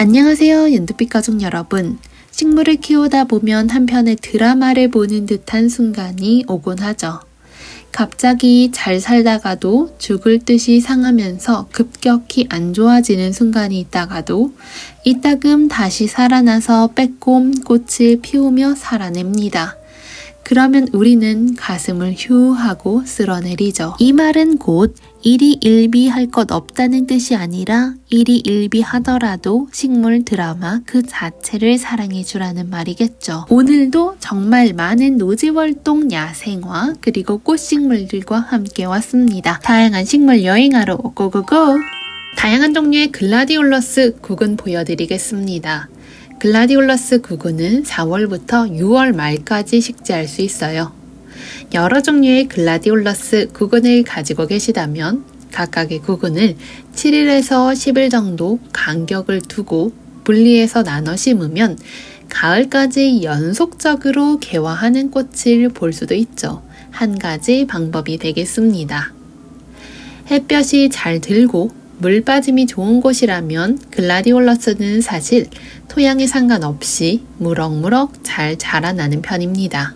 안녕하세요, 연두빛 가족 여러분. 식물을 키우다 보면 한편의 드라마를 보는 듯한 순간이 오곤 하죠. 갑자기 잘 살다가도 죽을 듯이 상하면서 급격히 안 좋아지는 순간이 있다가도 이따금 다시 살아나서 빼꼼 꽃을 피우며 살아냅니다. 그러면 우리는 가슴을 휴 하고 쓸어내리죠. 이 말은 곧 일희일비할 것 없다는 뜻이 아니라 일희일비하더라도 식물 드라마 그 자체를 사랑해 주라는 말이겠죠. 오늘도 정말 많은 노지월동 야생화 그리고 꽃식물들과 함께 왔습니다. 다양한 식물 여행하러 고고고! 다양한 종류의 글라디올러스 국은 보여드리겠습니다. 글라디올러스 구근은 4월부터 6월 말까지 식재할 수 있어요. 여러 종류의 글라디올러스 구근을 가지고 계시다면 각각의 구근을 7일에서 10일 정도 간격을 두고 분리해서 나눠 심으면 가을까지 연속적으로 개화하는 꽃을 볼 수도 있죠. 한 가지 방법이 되겠습니다. 햇볕이 잘 들고 물 빠짐이 좋은 곳이라면 글라디올러스는 사실 토양에 상관없이 무럭무럭 잘 자라나는 편입니다.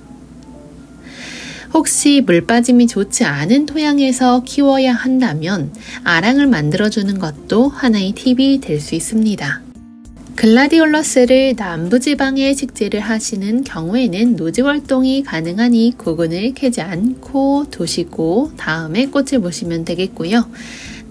혹시 물 빠짐이 좋지 않은 토양에서 키워야 한다면 아랑을 만들어주는 것도 하나의 팁이 될 수 있습니다. 글라디올러스를 남부지방에 식재를 하시는 경우에는 노지월동이 가능하니 구근을 캐지 않고 두시고 다음에 꽃을 보시면 되겠고요.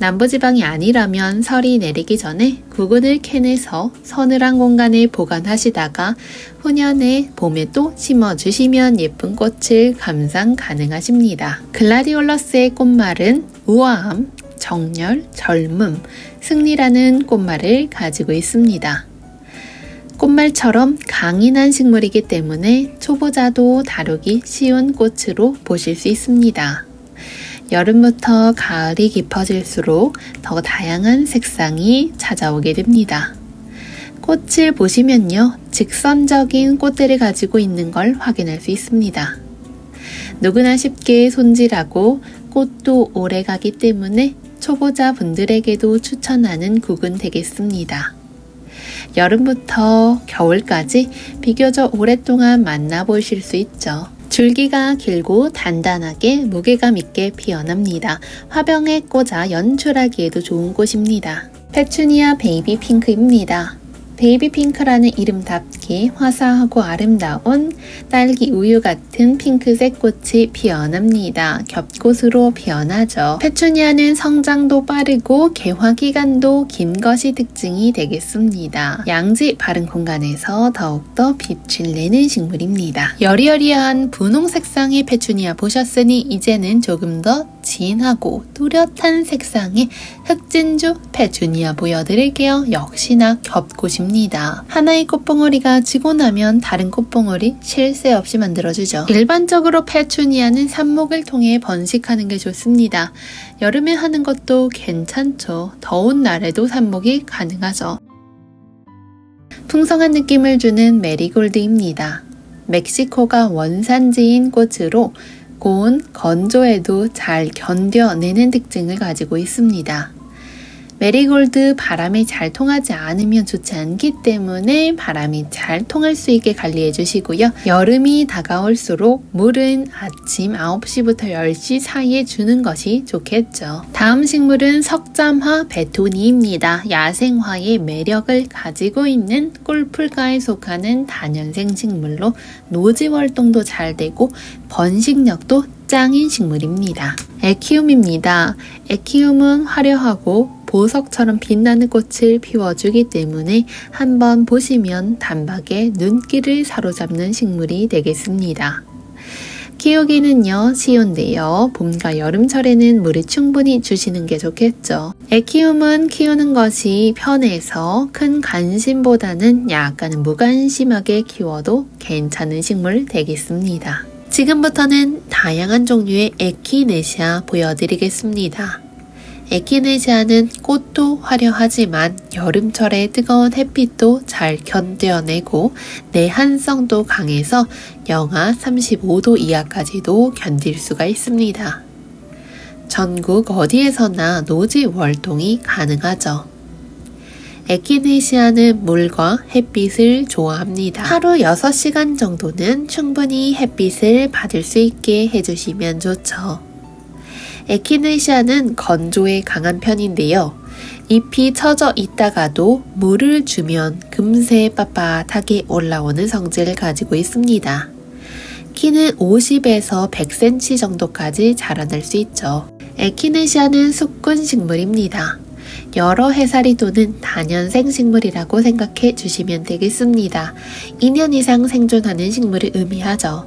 남부지방이 아니라면 설이 내리기 전에 구근을 캐내서 서늘한 공간에 보관하시다가 후년에 봄에 또 심어주시면 예쁜 꽃을 감상 가능하십니다. 글라디올러스의 꽃말은 우아함, 정열, 젊음, 승리라는 꽃말을 가지고 있습니다. 꽃말처럼 강인한 식물이기 때문에 초보자도 다루기 쉬운 꽃으로 보실 수 있습니다. 여름부터 가을이 깊어질수록 더 다양한 색상이 찾아오게 됩니다. 꽃을 보시면요, 직선적인 꽃들을 가지고 있는 걸 확인할 수 있습니다. 누구나 쉽게 손질하고 꽃도 오래가기 때문에 초보자분들에게도 추천하는 국은 되겠습니다. 여름부터 겨울까지 비교적 오랫동안 만나보실 수 있죠. 줄기가 길고 단단하게 무게감 있게 피어납니다. 화병에 꽂아 연출하기에도 좋은 꽃입니다. 페추니아 베이비 핑크입니다. 베이비 핑크라는 이름답게 화사하고 아름다운 딸기 우유 같은 핑크색 꽃이 피어납니다. 겹꽃으로 피어나죠. 페추니아는 성장도 빠르고 개화 기간도 긴 것이 특징이 되겠습니다. 양지 바른 공간에서 더욱더 빛을 내는 식물입니다. 여리여리한 분홍 색상의 페추니아 보셨으니 이제는 조금 더 진하고 뚜렷한 색상의 흑진주 페추니아 보여드릴게요. 역시나 겹꽃입니다. 하나의 꽃봉오리가 지고 나면 다른 꽃봉오리 쉴 새 없이 만들어주죠. 일반적으로 페추니아는 삽목을 통해 번식하는 게 좋습니다. 여름에 하는 것도 괜찮죠. 더운 날에도 삽목이 가능하죠. 풍성한 느낌을 주는 메리골드입니다. 멕시코가 원산지인 꽃으로 고온, 건조에도 잘 견뎌내는 특징을 가지고 있습니다. 메리골드 바람이 잘 통하지 않으면 좋지 않기 때문에 바람이 잘 통할 수 있게 관리해 주시고요. 여름이 다가올수록 물은 아침 9시부터 10시 사이에 주는 것이 좋겠죠. 다음 식물은 석잠화 베토니입니다. 야생화의 매력을 가지고 있는 꿀풀가에 속하는 다년생 식물로 노지월동도 잘 되고 번식력도 짱인 식물입니다. 에키움입니다. 에키움은 화려하고 보석처럼 빛나는 꽃을 피워주기 때문에 한번 보시면 단박에 눈길을 사로잡는 식물이 되겠습니다. 키우기는요 쉬운데요. 봄과 여름철에는 물을 충분히 주시는 게 좋겠죠. 에키움은 키우는 것이 편해서 큰 관심보다는 약간은 무관심하게 키워도 괜찮은 식물 되겠습니다. 지금부터는 다양한 종류의 에키네시아 보여드리겠습니다. 에키네시아는 꽃도 화려하지만 여름철의 뜨거운 햇빛도 잘 견뎌내고 내한성도 강해서 영하 35도 이하까지도 견딜 수가 있습니다. 전국 어디에서나 노지 월동이 가능하죠. 에키네시아는 물과 햇빛을 좋아합니다. 하루 6시간 정도는 충분히 햇빛을 받을 수 있게 해주시면 좋죠. 에키네시아는 건조에 강한 편인데요. 잎이 처져 있다가도 물을 주면 금세 빳빳하게 올라오는 성질을 가지고 있습니다. 키는 50에서 100cm 정도까지 자라날 수 있죠. 에키네시아는 숙군 식물입니다. 여러 해살이 도는 다년생 식물이라고 생각해 주시면 되겠습니다. 2년 이상 생존하는 식물을 의미하죠.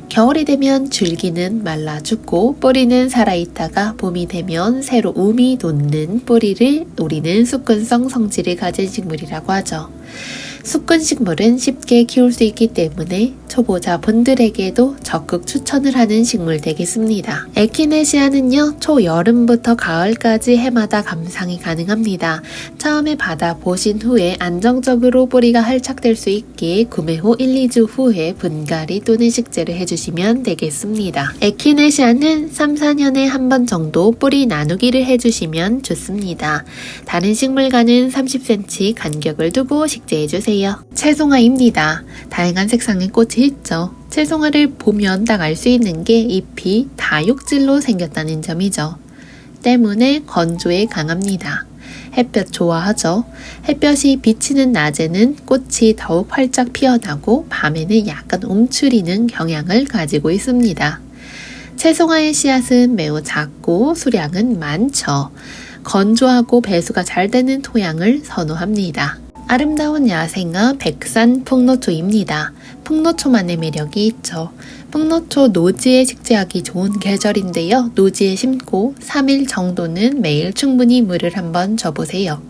겨울이 되면 줄기는 말라 죽고 뿌리는 살아있다가 봄이 되면 새로 움이 돋는 뿌리를 노리는 숙군성 성질을 가진 식물이라고 하죠. 숙군 식물은 쉽게 키울 수 있기 때문에 초보자 분들에게도 적극 추천을 하는 식물 되겠습니다. 에키네시아는요, 초여름부터 가을까지 해마다 감상이 가능합니다. 처음에 받아보신 후에 안정적으로 뿌리가 활착될 수 있게 구매 후 1, 2주 후에 분갈이 또는 식재를 해주시면 되겠습니다. 에키네시아는 3, 4년에 한 번 정도 뿌리 나누기를 해주시면 좋습니다. 다른 식물과는 30cm 간격을 두고 식재해주세요. 채송화입니다. 다양한 색상의 꽃이 있죠. 채송화를 보면 딱 알 수 있는 게 잎이 다육질로 생겼다는 점이죠. 때문에 건조에 강합니다. 햇볕 좋아하죠. 햇볕이 비치는 낮에는 꽃이 더욱 활짝 피어나고 밤에는 약간 움츠리는 경향을 가지고 있습니다. 채송화의 씨앗은 매우 작고 수량은 많죠. 건조하고 배수가 잘 되는 토양을 선호합니다. 아름다운 야생화 백산 풍노초입니다. 풍노초만의 매력이 있죠. 풍노초 노지에 식재하기 좋은 계절인데요. 노지에 심고 3일 정도는 매일 충분히 물을 한번 줘보세요.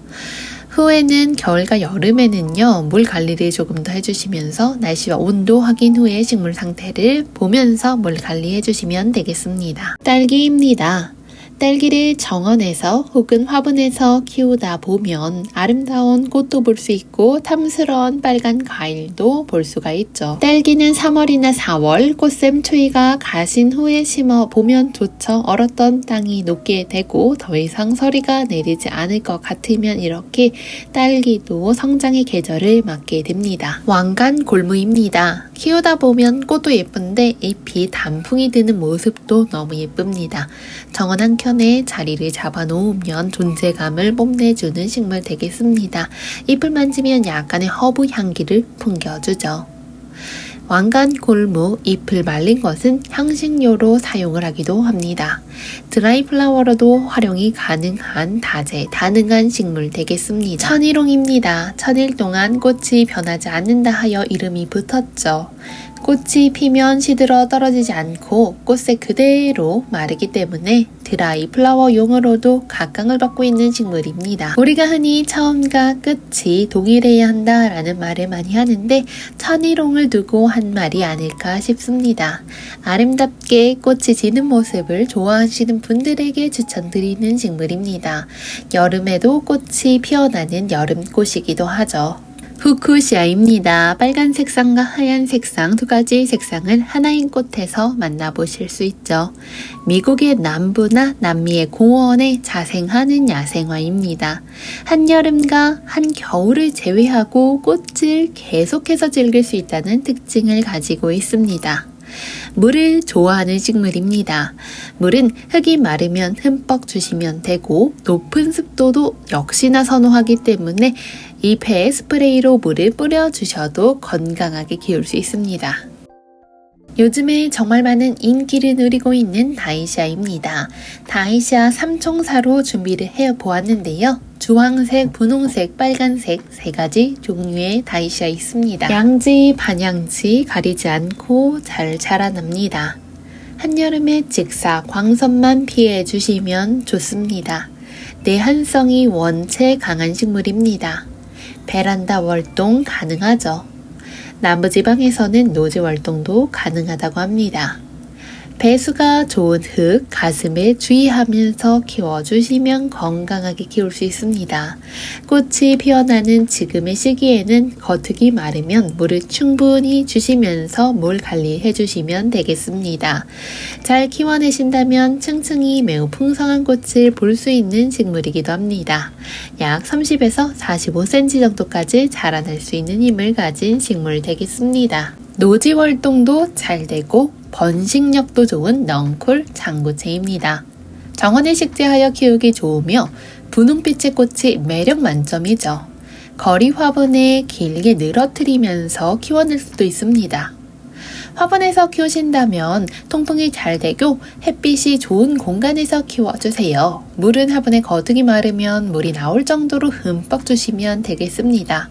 후에는 겨울과 여름에는요, 물 관리를 조금 더 해주시면서 날씨와 온도 확인 후에 식물 상태를 보면서 물 관리해 주시면 되겠습니다. 딸기입니다. 딸기를 정원에서 혹은 화분에서 키우다 보면 아름다운 꽃도 볼 수 있고 탐스러운 빨간 과일도 볼 수가 있죠. 딸기는 3월이나 4월 꽃샘 추위가 가신 후에 심어 보면 좋죠. 얼었던 땅이 녹게 되고 더 이상 서리가 내리지 않을 것 같으면 이렇게 딸기도 성장의 계절을 맞게 됩니다. 왕관 골무입니다. 키우다 보면 꽃도 예쁜데 잎이 단풍이 드는 모습도 너무 예쁩니다. 정원 한 켠에 자리를 잡아 놓으면 존재감을 뽐내주는 식물 되겠습니다. 잎을 만지면 약간의 허브 향기를 풍겨주죠. 왕관 골무 잎을 말린 것은 향신료로 사용을 하기도 합니다. 드라이 플라워로도 활용이 가능한 다재다능한 식물 되겠습니다. 천일홍입니다. 천일 동안 꽃이 변하지 않는다 하여 이름이 붙었죠. 꽃이 피면 시들어 떨어지지 않고 꽃색 그대로 마르기 때문에 드라이 플라워용으로도 각광을 받고 있는 식물입니다. 우리가 흔히 처음과 끝이 동일해야 한다라는 말을 많이 하는데 천일홍을 두고 한 말이 아닐까 싶습니다. 아름답게 꽃이 지는 모습을 좋아하시는 분들에게 추천드리는 식물입니다. 여름에도 꽃이 피어나는 여름꽃이기도 하죠. 후쿠시아입니다. 빨간 색상과 하얀 색상 두 가지 색상을 하나인 꽃에서 만나보실 수 있죠. 미국의 남부나 남미의 공원에 자생하는 야생화입니다. 한여름과 한겨울을 제외하고 꽃을 계속해서 즐길 수 있다는 특징을 가지고 있습니다. 물을 좋아하는 식물입니다. 물은 흙이 마르면 흠뻑 주시면 되고 높은 습도도 역시나 선호하기 때문에 잎에 스프레이로 물을 뿌려주셔도 건강하게 키울 수 있습니다. 요즘에 정말 많은 인기를 누리고 있는 다이시아입니다. 다이시아 3총사로 준비를 해보았는데요. 주황색, 분홍색, 빨간색 세 가지 종류의 다이시아 있습니다. 양지, 반양지 가리지 않고 잘 자라납니다. 한여름에 직사, 광선만 피해 주시면 좋습니다. 내한성이 원체 강한 식물입니다. 베란다 활동 가능하죠. 남부지방에서는 노지 활동도 가능하다고 합니다. 배수가 좋은 흙, 가슴에 주의하면서 키워주시면 건강하게 키울 수 있습니다. 꽃이 피어나는 지금의 시기에는 겉흙이 마르면 물을 충분히 주시면서 물 관리해 주시면 되겠습니다. 잘 키워내신다면 층층이 매우 풍성한 꽃을 볼 수 있는 식물이기도 합니다. 약 30에서 45cm 정도까지 자라날 수 있는 힘을 가진 식물 되겠습니다. 노지 활동도 잘 되고 번식력도 좋은 넝쿨 장구채입니다. 정원에 식재하여 키우기 좋으며 분홍빛의 꽃이 매력 만점이죠. 거리 화분에 길게 늘어뜨리면서 키워낼 수도 있습니다. 화분에서 키우신다면 통풍이 잘 되고 햇빛이 좋은 공간에서 키워주세요. 물은 화분에 거득이 마르면 물이 나올 정도로 흠뻑 주시면 되겠습니다.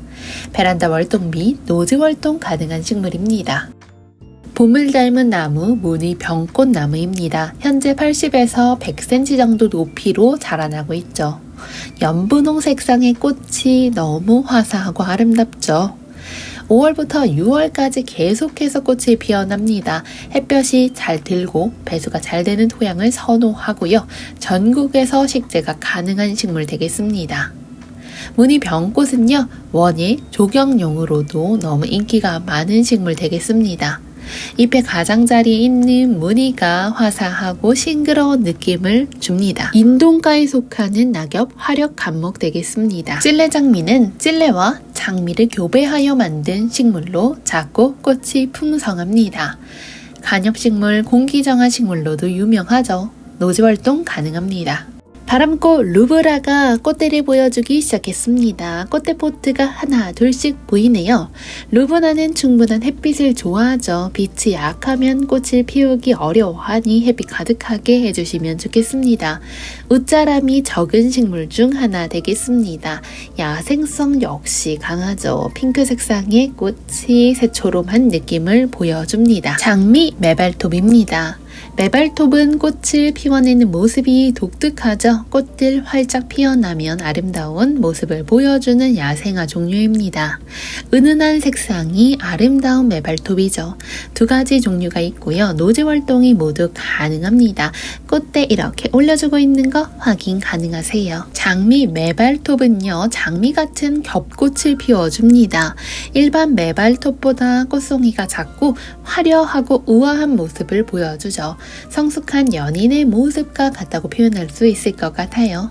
베란다 월동 및 노지 월동 가능한 식물입니다. 봄을 닮은 나무, 무늬 병꽃나무입니다. 현재 80에서 100cm 정도 높이로 자라나고 있죠. 연분홍 색상의 꽃이 너무 화사하고 아름답죠. 5월부터 6월까지 계속해서 꽃이 피어납니다. 햇볕이 잘 들고 배수가 잘 되는 토양을 선호하고요. 전국에서 식재가 가능한 식물 되겠습니다. 무늬 병꽃은요, 원예, 조경용으로도 너무 인기가 많은 식물 되겠습니다. 잎의 가장자리에 있는 무늬가 화사하고 싱그러운 느낌을 줍니다. 인동가에 속하는 낙엽 화력 감목 되겠습니다. 찔레장미는 찔레와 장미를 교배하여 만든 식물로 작고 꽃이 풍성합니다. 관엽식물, 공기정화 식물로도 유명하죠. 노지활동 가능합니다. 바람꽃 루브라가 꽃대를 보여주기 시작했습니다. 꽃대 포트가 하나 둘씩 보이네요. 루브라는 충분한 햇빛을 좋아하죠. 빛이 약하면 꽃을 피우기 어려워하니 햇빛 가득하게 해주시면 좋겠습니다. 웃자람이 적은 식물 중 하나 되겠습니다. 야생성 역시 강하죠. 핑크 색상의 꽃이 새초롬한 느낌을 보여줍니다. 장미 매발톱입니다. 매발톱은 꽃을 피워내는 모습이 독특하죠. 꽃들 활짝 피어나면 아름다운 모습을 보여주는 야생화 종류입니다. 은은한 색상이 아름다운 매발톱이죠. 두 가지 종류가 있고요. 노지 활동이 모두 가능합니다. 꽃대 이렇게 올려주고 있는 거 확인 가능하세요. 장미 매발톱은요, 장미 같은 겹꽃을 피워줍니다. 일반 매발톱보다 꽃송이가 작고 화려하고 우아한 모습을 보여주죠. 성숙한 연인의 모습과 같다고 표현할 수 있을 것 같아요.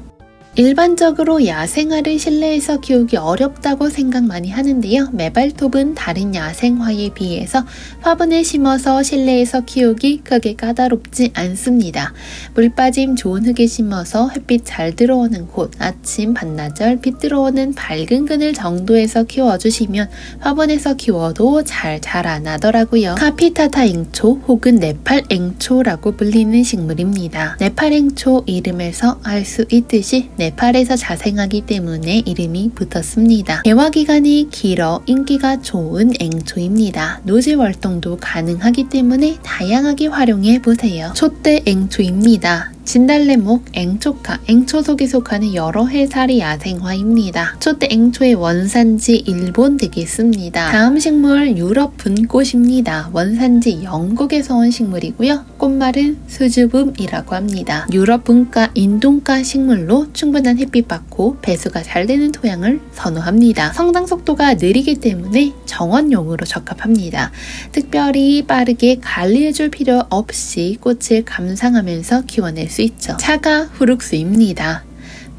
일반적으로 야생화를 실내에서 키우기 어렵다고 생각 많이 하는데요. 매발톱은 다른 야생화에 비해서 화분에 심어서 실내에서 키우기 크게 까다롭지 않습니다. 물 빠짐 좋은 흙에 심어서 햇빛 잘 들어오는 곳, 아침, 반나절 빛 들어오는 밝은 그늘 정도에서 키워주시면 화분에서 키워도 잘 자라나더라고요. 카피타타 앵초 혹은 네팔 앵초라고 불리는 식물입니다. 네팔 앵초 이름에서 알 수 있듯이 네팔에서 자생하기 때문에 이름이 붙었습니다. 개화기간이 길어 인기가 좋은 앵초입니다. 노지 활동도 가능하기 때문에 다양하게 활용해 보세요. 촛대 앵초입니다. 진달래목, 앵초카, 앵초 속에 속하는 여러 해살이 야생화입니다. 촛대 앵초의 원산지 일본 되겠습니다. 다음 식물 유럽 분꽃입니다. 원산지 영국에서 온 식물이고요. 꽃말은 수줍음이라고 합니다. 유럽 분과 인동가 식물로 충분한 햇빛 받고 배수가 잘 되는 토양을 선호합니다. 성장 속도가 느리기 때문에 정원용으로 적합합니다. 특별히 빠르게 관리해줄 필요 없이 꽃을 감상하면서 키워낼 수 있죠. 차가 후룩수입니다.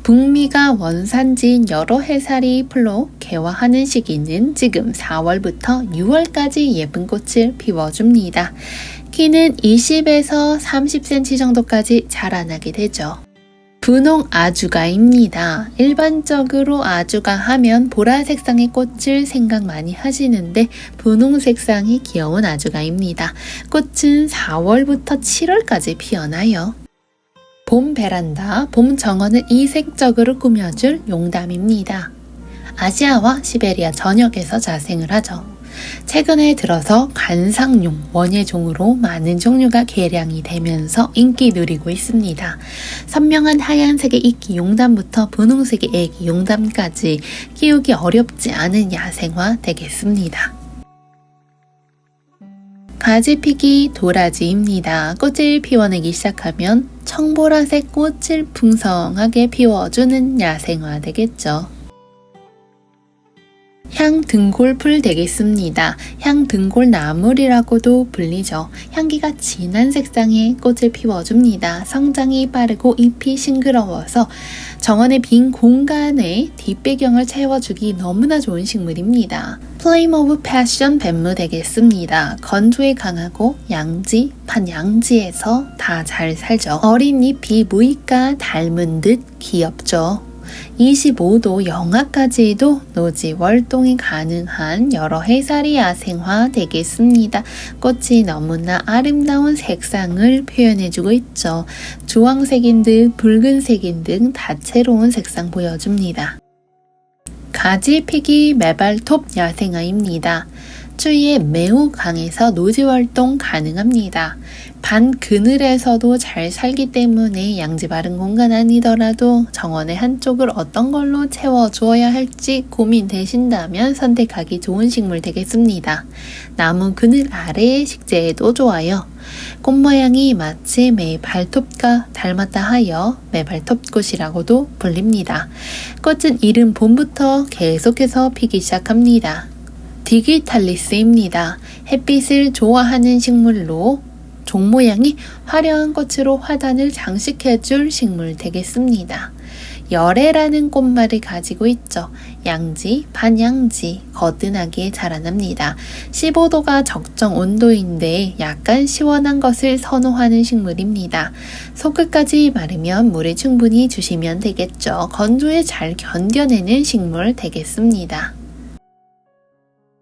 북미가 원산지인 여러 해살이 풀로 개화하는 시기는 지금 4월부터 6월까지 예쁜 꽃을 피워줍니다. 키는 20에서 30cm 정도까지 자라나게 되죠. 분홍 아주가입니다. 일반적으로 아주가 하면 보라 색상의 꽃을 생각 많이 하시는데 분홍 색상이 귀여운 아주가입니다. 꽃은 4월부터 7월까지 피어나요. 봄 베란다, 봄 정원을 이색적으로 꾸며줄 용담입니다. 아시아와 시베리아 전역에서 자생을 하죠. 최근에 들어서 관상용, 원예종으로 많은 종류가 개량이 되면서 인기 누리고 있습니다. 선명한 하얀색의 이끼 용담부터 분홍색의 애기 용담까지 키우기 어렵지 않은 야생화 되겠습니다. 가지 피기 도라지입니다. 꽃을 피워내기 시작하면 청보라색 꽃을 풍성하게 피워주는 야생화 되겠죠. 향등골풀 되겠습니다. 향등골나물이라고도 불리죠. 향기가 진한 색상의 꽃을 피워줍니다. 성장이 빠르고 잎이 싱그러워서 정원의 빈 공간에 뒷배경을 채워주기 너무나 좋은 식물입니다. Flame of Passion 뱀무 되겠습니다. 건조에 강하고 양지, 반양지에서 다 잘 살죠. 어린 잎이 무익과 닮은 듯 귀엽죠. 25도 영하까지도 노지 월동이 가능한 여러 해살이 야생화 되겠습니다. 꽃이 너무나 아름다운 색상을 표현해주고 있죠. 주황색인 듯 붉은색인 등 다채로운 색상 보여줍니다. 가지 피기 메발톱 야생화입니다. 추위에 매우 강해서 노지 활동 가능합니다. 반 그늘에서도 잘 살기 때문에 양지 바른 공간 아니더라도 정원의 한쪽을 어떤 걸로 채워주어야 할지 고민되신다면 선택하기 좋은 식물 되겠습니다. 나무 그늘 아래의 식재에도 좋아요. 꽃 모양이 마치 매 발톱과 닮았다 하여 매발톱꽃이라고도 불립니다. 꽃은 이른 봄부터 계속해서 피기 시작합니다. 디기탈리스입니다. 햇빛을 좋아하는 식물로 종 모양이 화려한 꽃으로 화단을 장식해줄 식물 되겠습니다. 열애라는 꽃말을 가지고 있죠. 양지, 반양지, 거뜬하게 자라납니다. 15도가 적정 온도인데 약간 시원한 것을 선호하는 식물입니다. 속끝까지 마르면 물을 충분히 주시면 되겠죠. 건조에 잘 견뎌내는 식물 되겠습니다.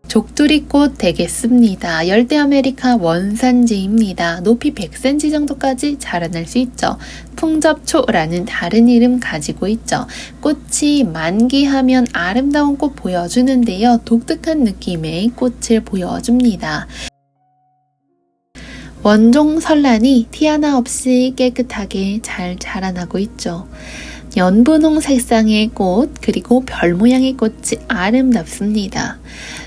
족두리꽃 되겠습니다. 열대 아메리카 원산지입니다. 높이 100cm 정도까지 자라날 수 있죠. 풍접초라는 다른 이름 가지고 있죠. 꽃이 만기하면 아름다운 꽃 보여주는데요. 독특한 느낌의 꽃을 보여줍니다. 원종 설란이 티 하나 없이 깨끗하게 잘 자라나고 있죠. 연분홍 색상의 꽃 그리고 별 모양의 꽃이 아름답습니다.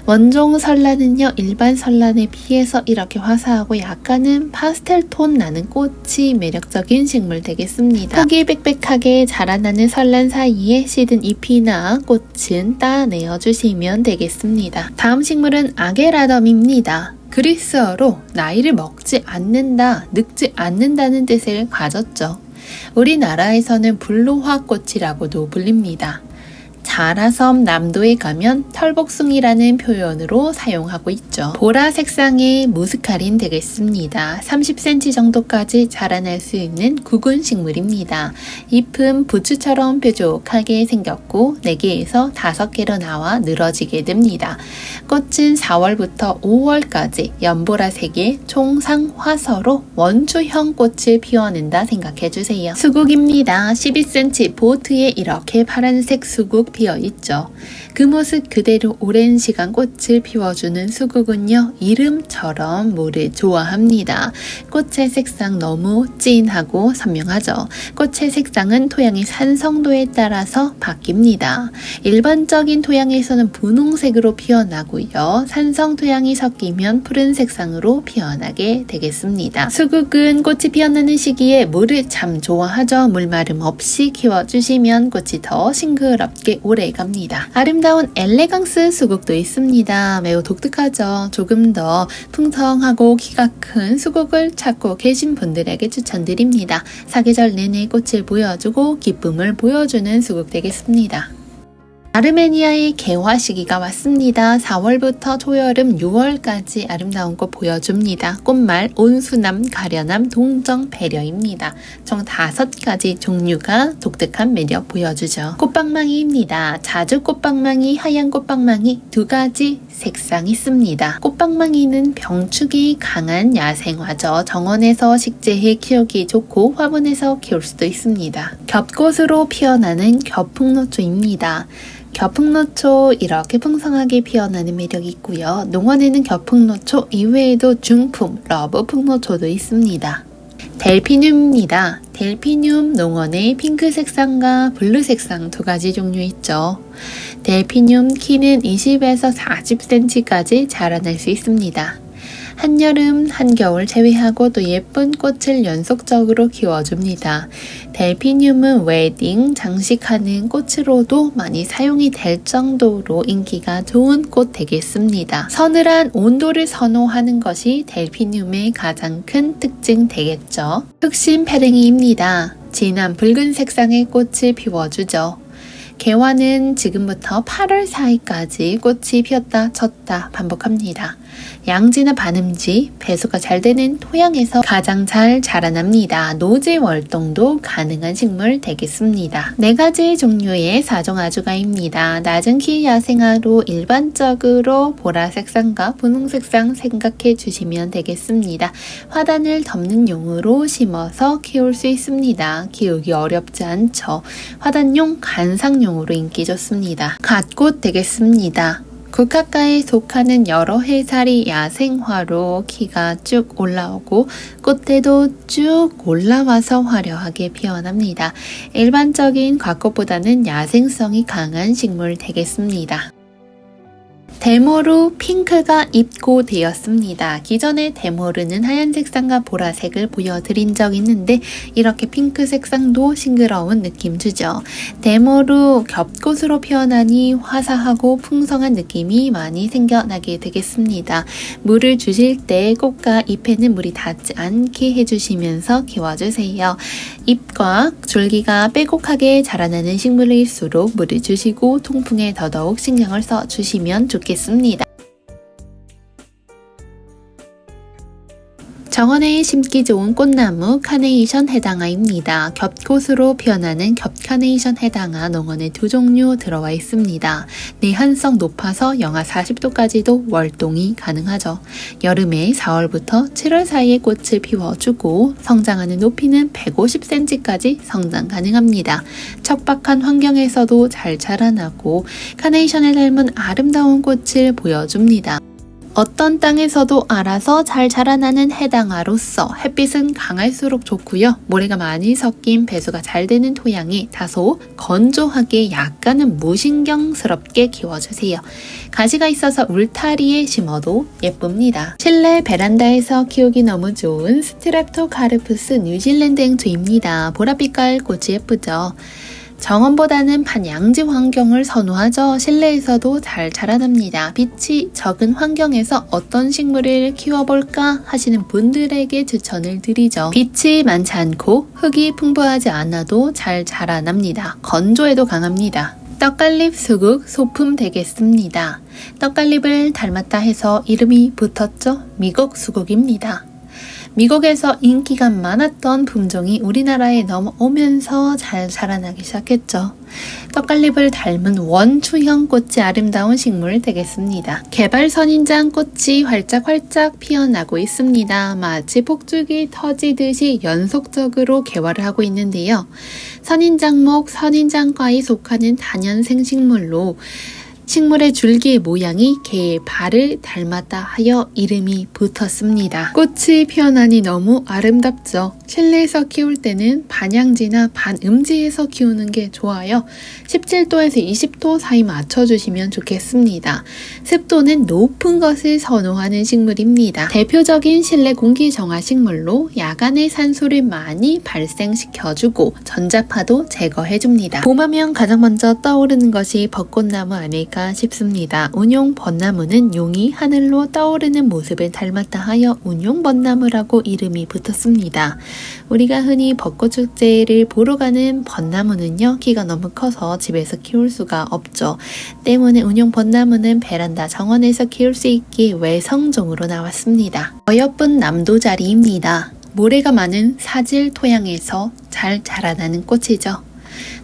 원종 설란은요 일반 설란에 비해서 이렇게 화사하고 약간은 파스텔 톤 나는 꽃이 매력적인 식물 되겠습니다. 폭이 빽빽하게 자라나는 설란 사이에 시든 잎이나 꽃은 따내어 주시면 되겠습니다. 다음 식물은 아게라덤입니다. 그리스어로 나이를 먹지 않는다, 늙지 않는다는 뜻을 가졌죠. 우리나라에서는 불로화꽃이라고도 불립니다. 자라섬 남도에 가면 털복숭이라는 표현으로 사용하고 있죠. 보라 색상의 무스카린 되겠습니다. 30cm 정도까지 자라날 수 있는 구근 식물입니다. 잎은 부추처럼 뾰족하게 생겼고 4개에서 5개로 나와 늘어지게 됩니다. 꽃은 4월부터 5월까지 연보라색의 총상화서로 원추형 꽃을 피워낸다 생각해주세요. 수국입니다. 12cm 보트에 이렇게 파란색 수국 피어있죠. 그 모습 그대로 오랜 시간 꽃을 피워주는 수국은요. 이름처럼 물을 좋아합니다. 꽃의 색상 너무 진하고 선명하죠. 꽃의 색상은 토양의 산성도에 따라서 바뀝니다. 일반적인 토양에서는 분홍색으로 피어나고요. 산성 토양이 섞이면 푸른 색상으로 피어나게 되겠습니다. 수국은 꽃이 피어나는 시기에 물을 참 좋아하죠. 물마름 없이 키워주시면 꽃이 더 싱그럽게 오래 갑니다. 아름다운 엘레강스 수국도 있습니다. 매우 독특하죠. 조금 더 풍성하고 키가 큰 수국을 찾고 계신 분들에게 추천드립니다. 사계절 내내 꽃을 보여주고 기쁨을 보여주는 수국 되겠습니다. 아르메니아의 개화 시기가 왔습니다. 4월부터 초여름 6월까지 아름다운 꽃 보여줍니다. 꽃말 온수남, 가련함, 동정, 배려입니다. 총 5가지 종류가 독특한 매력 보여주죠. 꽃방망이입니다. 자주 꽃방망이, 하얀 꽃방망이 2가지 색상 있습니다. 꽃방망이는 병축이 강한 야생화죠. 정원에서 식재해 키우기 좋고 화분에서 키울 수도 있습니다. 겹꽃으로 피어나는 겹풍노초입니다. 겹풍노초 이렇게 풍성하게 피어나는 매력이 있고요. 농원에는 겹풍노초 이외에도 중품 러브풍노초도 있습니다. 델피늄입니다. 델피늄 농원에 핑크 색상과 블루 색상 2가지 종류 있죠. 델피늄 키는 20에서 40cm까지 자라날 수 있습니다. 한여름, 한겨울 제외하고 또 예쁜 꽃을 연속적으로 키워줍니다. 델피늄은 웨딩, 장식하는 꽃으로도 많이 사용이 될 정도로 인기가 좋은 꽃 되겠습니다. 서늘한 온도를 선호하는 것이 델피늄의 가장 큰 특징 되겠죠. 흑심 페랭이입니다. 진한 붉은 색상의 꽃을 피워주죠. 개화는 지금부터 8월 사이까지 꽃이 피었다 쳤다 반복합니다. 양지나 반음지, 배수가 잘 되는 토양에서 가장 잘 자라납니다. 노지 월동도 가능한 식물 되겠습니다. 4가지 종류의 사종아주가입니다. 낮은 키 야생화로 일반적으로 보라색상과 분홍색상 생각해 주시면 되겠습니다. 화단을 덮는 용으로 심어서 키울 수 있습니다. 키우기 어렵지 않죠. 화단용, 관상용으로 인기 좋습니다. 갓꽃 되겠습니다. 국화과에 속하는 여러 해살이 야생화로 키가 쭉 올라오고 꽃대도 쭉 올라와서 화려하게 피어납니다. 일반적인 곽꽃보다는 야생성이 강한 식물 되겠습니다. 데모루 핑크가 입고되었습니다. 기존의 데모르는 하얀 색상과 보라색을 보여드린 적 있는데 이렇게 핑크 색상도 싱그러운 느낌 주죠. 데모루 겹꽃으로 피어나니 화사하고 풍성한 느낌이 많이 생겨나게 되겠습니다. 물을 주실 때 꽃과 잎에는 물이 닿지 않게 해주시면서 키워주세요. 잎과 줄기가 빼곡하게 자라나는 식물일수록 물을 주시고 통풍에 더더욱 신경을 써주시면 좋겠습니다. 정원에 심기 좋은 꽃나무 카네이션 해당화입니다. 겹꽃으로 피어나는 겹카네이션 해당화 농원에 2종류 들어와 있습니다. 내한성 높아서 영하 40도까지도 월동이 가능하죠. 여름에 4월부터 7월 사이에 꽃을 피워주고 성장하는 높이는 150cm까지 성장 가능합니다. 척박한 환경에서도 잘 자라나고 카네이션을 닮은 아름다운 꽃을 보여줍니다. 어떤 땅에서도 알아서 잘 자라나는 해당화로서 햇빛은 강할수록 좋고요. 모래가 많이 섞인 배수가 잘 되는 토양이 다소 건조하게 약간은 무신경스럽게 키워주세요. 가지가 있어서 울타리에 심어도 예쁩니다. 실내 베란다에서 키우기 너무 좋은 스트랩토카르푸스 뉴질랜드 행주입니다. 보랏빛깔 꽃이 예쁘죠. 정원보다는 반양지 환경을 선호하죠. 실내에서도 잘 자라납니다. 빛이 적은 환경에서 어떤 식물을 키워볼까 하시는 분들에게 추천을 드리죠. 빛이 많지 않고 흙이 풍부하지 않아도 잘 자라납니다. 건조에도 강합니다. 떡갈립 수국 소품 되겠습니다. 떡갈립을 닮았다 해서 이름이 붙었죠. 미국 수국입니다. 미국에서 인기가 많았던 품종이 우리나라에 넘어오면서 잘 자라나기 시작했죠. 떡갈립을 닮은 원추형 꽃이 아름다운 식물 되겠습니다. 개발 선인장 꽃이 활짝활짝 피어나고 있습니다. 마치 폭죽이 터지듯이 연속적으로 개화를 하고 있는데요. 선인장목, 선인장과에 속하는 다년생 식물로 식물의 줄기의 모양이 개의 발을 닮았다 하여 이름이 붙었습니다. 꽃이 피어나니 너무 아름답죠. 실내에서 키울 때는 반양지나 반음지에서 키우는 게 좋아요. 17도에서 20도 사이 맞춰주시면 좋겠습니다. 습도는 높은 것을 선호하는 식물입니다. 대표적인 실내 공기 정화 식물로 야간에 산소를 많이 발생시켜주고 전자파도 제거해줍니다. 봄하면 가장 먼저 떠오르는 것이 벚꽃나무 아닐까 싶습니다. 운용 벚나무는 용이 하늘로 떠오르는 모습을 닮았다 하여 운용 벚나무라고 이름이 붙었습니다. 우리가 흔히 벚꽃축제를 보러 가는 벚나무는요, 키가 너무 커서 집에서 키울 수가 없죠. 때문에 운용 벚나무는 베란다 정원에서 키울 수 있게 외성종으로 나왔습니다. 어여쁜 남도자리입니다. 모래가 많은 사질 토양에서 잘 자라나는 꽃이죠.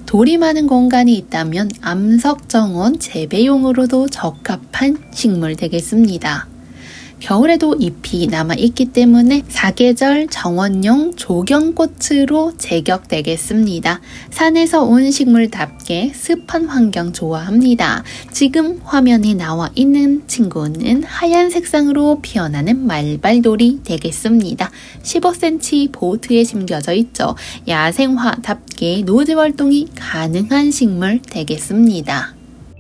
돌이 많은 공간이 있다면 암석정원 재배용으로도 적합한 식물 되겠습니다. 겨울에도 잎이 남아있기 때문에 사계절 정원용 조경꽃으로 제격되겠습니다. 산에서 온 식물답게 습한 환경 좋아합니다. 지금 화면에 나와 있는 친구는 하얀 색상으로 피어나는 말발돌이 되겠습니다. 15cm 보트에 심겨져 있죠. 야생화답게 노지 활동이 가능한 식물 되겠습니다.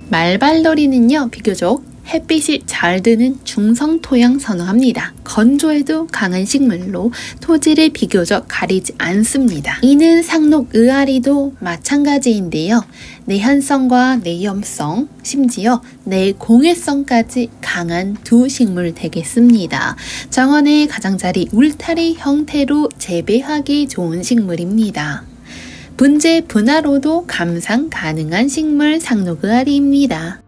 말발돌이는요, 비교적 햇빛이 잘 드는 중성 토양 선호합니다. 건조해도 강한 식물로 토지를 비교적 가리지 않습니다. 이는 상록 의아리도 마찬가지인데요. 내한성과 내염성, 심지어 내공해성까지 강한 두 식물 되겠습니다. 정원의 가장자리 울타리 형태로 재배하기 좋은 식물입니다. 분재 분화로도 감상 가능한 식물 상록의아리입니다.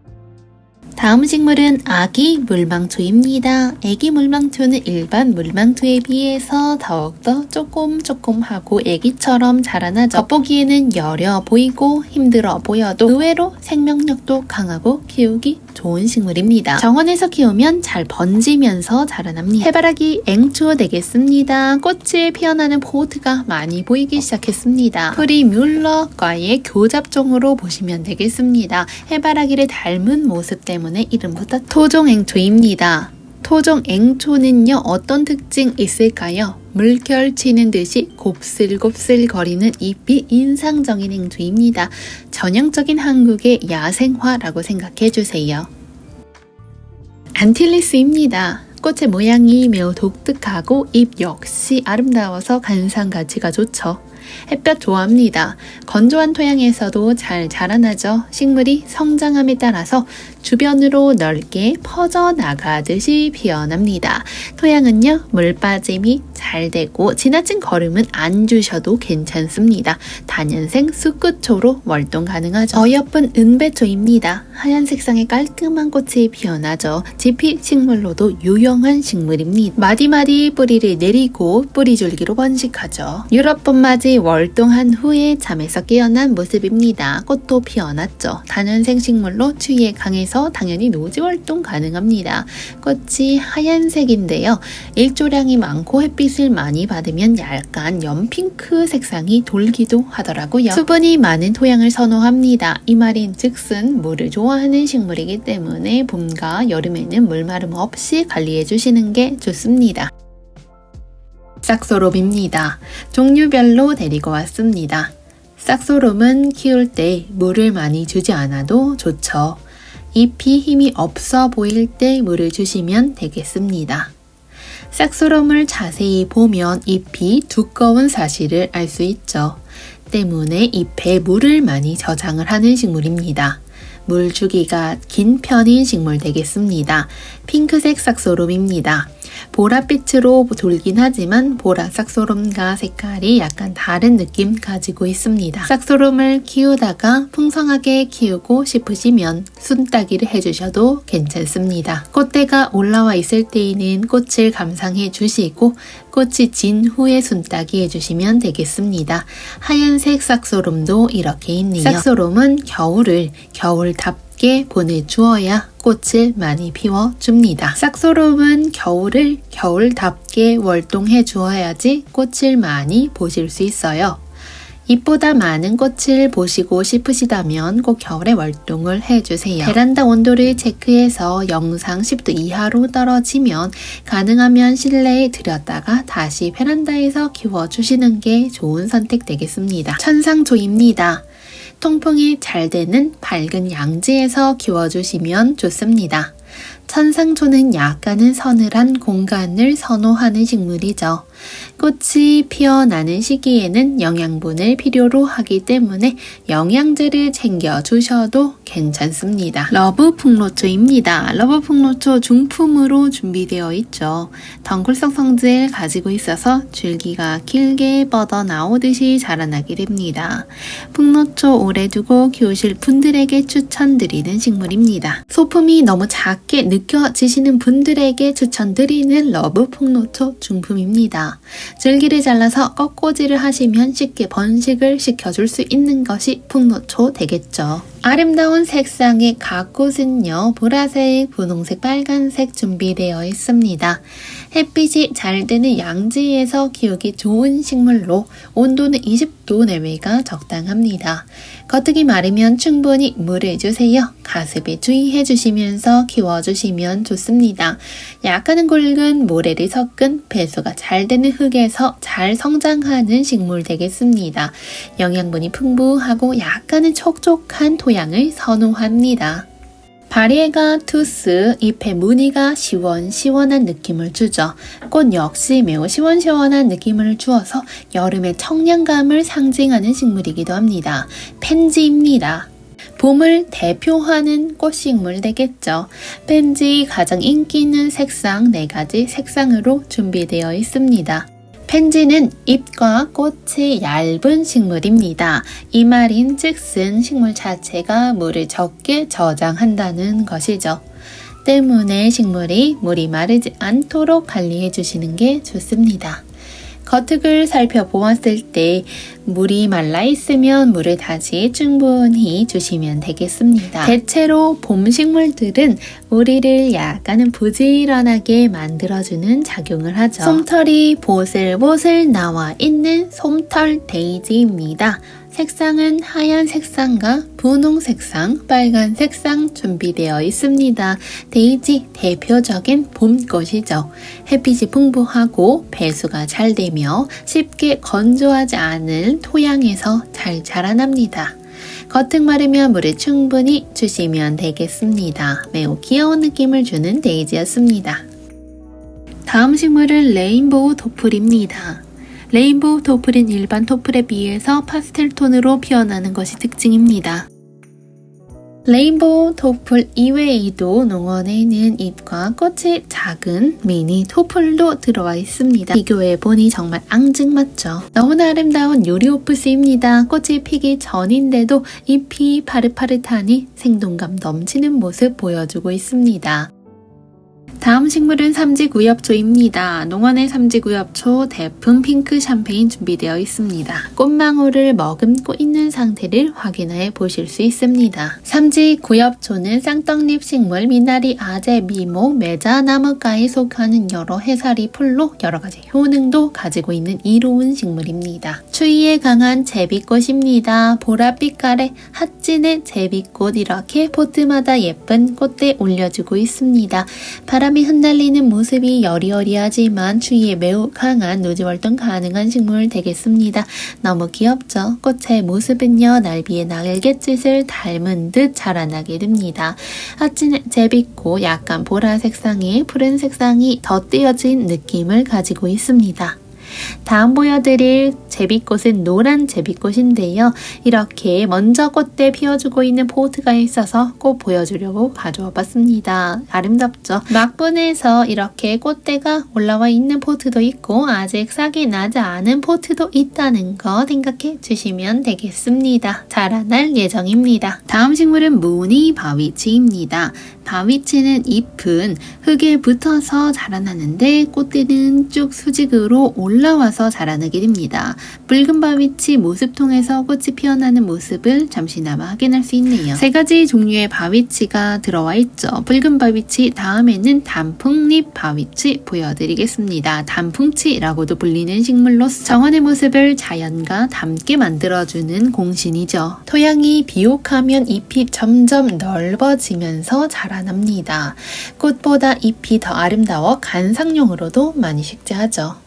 다음 식물은 아기 물망초입니다. 아기 물망초는 일반 물망초에 비해서 더욱더 조금하고 아기처럼 자라나죠. 겉보기에는 여려 보이고 힘들어 보여도 의외로 생명력도 강하고 키우기 좋은 식물입니다. 정원에서 키우면 잘 번지면서 자라납니다. 해바라기 앵초 되겠습니다. 꽃이 피어나는 포트가 많이 보이기 시작했습니다. 프리뮬러과의 교잡종으로 보시면 되겠습니다. 해바라기를 닮은 모습 때문에 이름부터 토종앵초입니다. 토종앵초는요, 어떤 특징 있을까요? 물결 치는 듯이 곱슬곱슬 거리는 잎이 인상적인 앵초입니다. 전형적인 한국의 야생화라고 생각해주세요. 안틸리스입니다. 꽃의 모양이 매우 독특하고 잎 역시 아름다워서 관상 가치가 좋죠. 햇볕 좋아합니다. 건조한 토양에서도 잘 자라나죠. 식물이 성장함에 따라서 주변으로 넓게 퍼져나가듯이 피어납니다. 토양은요, 물 빠짐이 잘 되고 지나친 거름은 안 주셔도 괜찮습니다. 다년생 쑥끝초로 월동 가능하죠. 어여쁜 은배초입니다. 하얀 색상의 깔끔한 꽃이 피어나죠. 지피 식물로도 유용한 식물입니다. 마디마디 뿌리를 내리고 뿌리줄기로 번식하죠. 유럽 봄맞이 월동한 후에 잠에서 깨어난 모습입니다. 꽃도 피어났죠. 다년생 식물로 추위에 강해서 당연히 노지 활동 가능합니다. 꽃이 하얀색인데요. 일조량이 많고 햇빛을 많이 받으면 약간 연핑크 색상이 돌기도 하더라고요. 수분이 많은 토양을 선호합니다. 이 말인 즉슨 물을 좋아하는 식물이기 때문에 봄과 여름에는 물마름 없이 관리해 주시는 게 좋습니다. 싹소롬입니다. 종류별로 데리고 왔습니다. 싹소롬은 키울 때 물을 많이 주지 않아도 좋죠. 잎이 힘이 없어 보일 때 물을 주시면 되겠습니다. 싹소롬을 자세히 보면 잎이 두꺼운 사실을 알 수 있죠. 때문에 잎에 물을 많이 저장을 하는 식물입니다. 물 주기가 긴 편인 식물 되겠습니다. 핑크색 싹소롬입니다. 보랏빛으로 돌긴 하지만 보라 싹소롬과 색깔이 약간 다른 느낌 가지고 있습니다. 싹소롬을 키우다가 풍성하게 키우고 싶으시면 순따기를 해주셔도 괜찮습니다. 꽃대가 올라와 있을 때에는 꽃을 감상해 주시고 꽃이 진 후에 순따기 해주시면 되겠습니다. 하얀색 싹소롬도 이렇게 있네요. 싹소롬은 겨울을 겨울답게 보내주어야 꽃을 많이 피워줍니다. 싹소롬은 겨울을 겨울답게 월동해 주어야지 꽃을 많이 보실 수 있어요. 잎보다 많은 꽃을 보시고 싶으시다면 꼭 겨울에 월동을 해주세요. 베란다 온도를 체크해서 영상 10도 이하로 떨어지면 가능하면 실내에 들였다가 다시 베란다에서 키워주시는 게 좋은 선택 되겠습니다. 천상초입니다. 통풍이 잘 되는 밝은 양지에서 키워주시면 좋습니다. 천상초는 약간은 서늘한 공간을 선호하는 식물이죠. 꽃이 피어나는 시기에는 영양분을 필요로 하기 때문에 영양제를 챙겨주셔도 괜찮습니다. 러브풍로초입니다. 러브풍로초 중품으로 준비되어 있죠. 덩굴성 성질 가지고 있어서 줄기가 길게 뻗어나오듯이 자라나게 됩니다. 풍로초 오래 두고 키우실 분들에게 추천드리는 식물입니다. 소품이 너무 작게 느껴지시는 분들에게 추천드리는 러브풍로초 중품입니다. 줄기를 잘라서 꺾꽂이를 하시면 쉽게 번식을 시켜줄 수 있는 것이 풍로초 되겠죠. 아름다운 색상의 갓꽃은요, 보라색, 분홍색, 빨간색 준비되어 있습니다. 햇빛이 잘 드는 양지에서 키우기 좋은 식물로 온도는 20도 내외가 적당합니다. 겉흙이 마르면 충분히 물을 주세요. 가습에 주의해 주시면서 키워주시면 좋습니다. 약간은 굵은 모래를 섞은 배수가 잘 되는 흙에서 잘 성장하는 식물 되겠습니다. 영양분이 풍부하고 약간은 촉촉한 토양을 선호합니다. 바리에가투스, 잎의 무늬가 시원시원한 느낌을 주죠. 꽃 역시 매우 시원시원한 느낌을 주어서 여름의 청량감을 상징하는 식물이기도 합니다. 펜지입니다. 봄을 대표하는 꽃식물 되겠죠. 펜지 가장 인기 있는 색상 4가지 색상으로 준비되어 있습니다. 펜지는 잎과 꽃이 얇은 식물입니다. 이 말인 즉슨 식물 자체가 물을 적게 저장한다는 것이죠. 때문에 식물이 물이 마르지 않도록 관리해 주시는 게 좋습니다. 겉흙을 살펴보았을 때 물이 말라 있으면 물을 다시 충분히 주시면 되겠습니다. 대체로 봄 식물들은 우리를 약간은 부지런하게 만들어주는 작용을 하죠. 솜털이 보슬보슬 나와 있는 솜털 데이지입니다. 색상은 하얀 색상과 분홍 색상, 빨간 색상 준비되어 있습니다. 데이지 대표적인 봄꽃이죠. 햇빛이 풍부하고 배수가 잘 되며 쉽게 건조하지 않은 토양에서 잘 자라납니다. 겉흙 마르면 물을 충분히 주시면 되겠습니다. 매우 귀여운 느낌을 주는 데이지였습니다. 다음 식물은 레인보우 도플입니다. 레인보우 도플은 일반 도플에 비해서 파스텔 톤으로 피어나는 것이 특징입니다. 레인보우 도플 이외에도 농원에는 잎과 꽃이 작은 미니 도플도 들어와 있습니다. 비교해보니 정말 앙증맞죠. 너무나 아름다운 유리오프스입니다. 꽃이 피기 전인데도 잎이 파릇파릇하니 생동감 넘치는 모습 보여주고 있습니다. 다음 식물은 삼지구엽초입니다. 농원의 삼지구엽초 대품 핑크 샴페인 준비되어 있습니다. 꽃망울을 머금고 있는 상태를 확인해 보실 수 있습니다. 삼지구엽초는 쌍떡잎 식물 미나리, 아재, 미목, 매자나무과에 속하는 여러 해살이 풀로 여러가지 효능도 가지고 있는 이로운 식물입니다. 추위에 강한 제비꽃입니다. 보랏빛깔의 핫진의 제비꽃 이렇게 포트마다 예쁜 꽃대 올려주고 있습니다. 바람이 흩날리는 모습이 여리여리하지만 추위에 매우 강한 노지활동 가능한 식물 되겠습니다. 너무 귀엽죠? 꽃의 모습은요, 날비의 날갯짓을 닮은 듯 자라나게 됩니다. 핫진 제비꽃 약간 보라 색상에 푸른 색상이 덧띄어진 느낌을 가지고 있습니다. 다음 보여드릴 제비꽃은 노란 제비꽃인데요. 이렇게 먼저 꽃대 피워주고 있는 포트가 있어서 꼭 보여주려고 가져와 봤습니다. 아름답죠? 막분해서 이렇게 꽃대가 올라와 있는 포트도 있고 아직 싹이 나지 않은 포트도 있다는 거 생각해 주시면 되겠습니다. 자라날 예정입니다. 다음 식물은 무늬 바위치입니다. 바위치는 잎은 흙에 붙어서 자라나는데 꽃대는 쭉 수직으로 올라와서 자라나게 됩니다. 붉은 바위치 모습통에서 꽃이 피어나는 모습을 잠시나마 확인할 수 있네요. 3가지 종류의 바위치가 들어와 있죠. 붉은 바위치 다음에는 단풍잎 바위치 보여드리겠습니다. 단풍치라고도 불리는 식물로서 정원의 모습을 자연과 닮게 만들어주는 공신이죠. 토양이 비옥하면 잎이 점점 넓어지면서 자라납니다. 꽃보다 잎이 더 아름다워 관상용으로도 많이 식재하죠.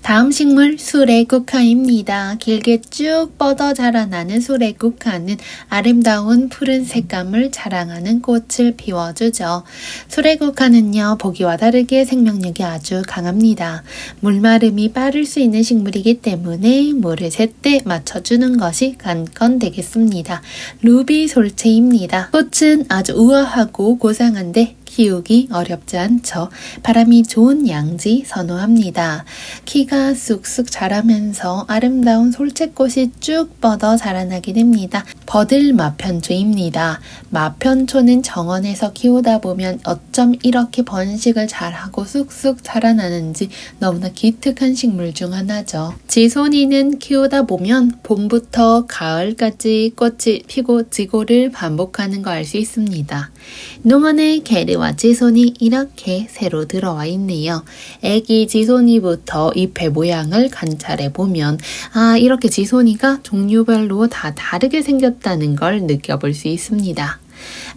다음 식물 수레국화입니다. 길게 쭉 뻗어 자라나는 수레국화는 아름다운 푸른 색감을 자랑하는 꽃을 피워주죠. 수레국화는요, 보기와 다르게 생명력이 아주 강합니다. 물마름이 빠를 수 있는 식물이기 때문에 물을 제때 맞춰주는 것이 관건 되겠습니다. 루비 솔체입니다. 꽃은 아주 우아하고 고상한데 키우기 어렵지 않죠. 바람이 좋은 양지 선호합니다. 키가 쑥쑥 자라면서 아름다운 솔채꽃이 쭉 뻗어 자라나게 됩니다. 버들 마편초입니다. 마편초는 정원에서 키우다 보면 어쩜 이렇게 번식을 잘하고 쑥쑥 자라나는지 너무나 기특한 식물 중 하나죠. 지손이는 키우다 보면 봄부터 가을까지 꽃이 피고 지고를 반복하는 거 알 수 있습니다. 농원의 게르와 지손이 이렇게 새로 들어와 있네요. 애기 지손이부터 잎의 모양을 관찰해 보면 이렇게 지손이가 종류별로 다 다르게 생겼다는 걸 느껴볼 수 있습니다.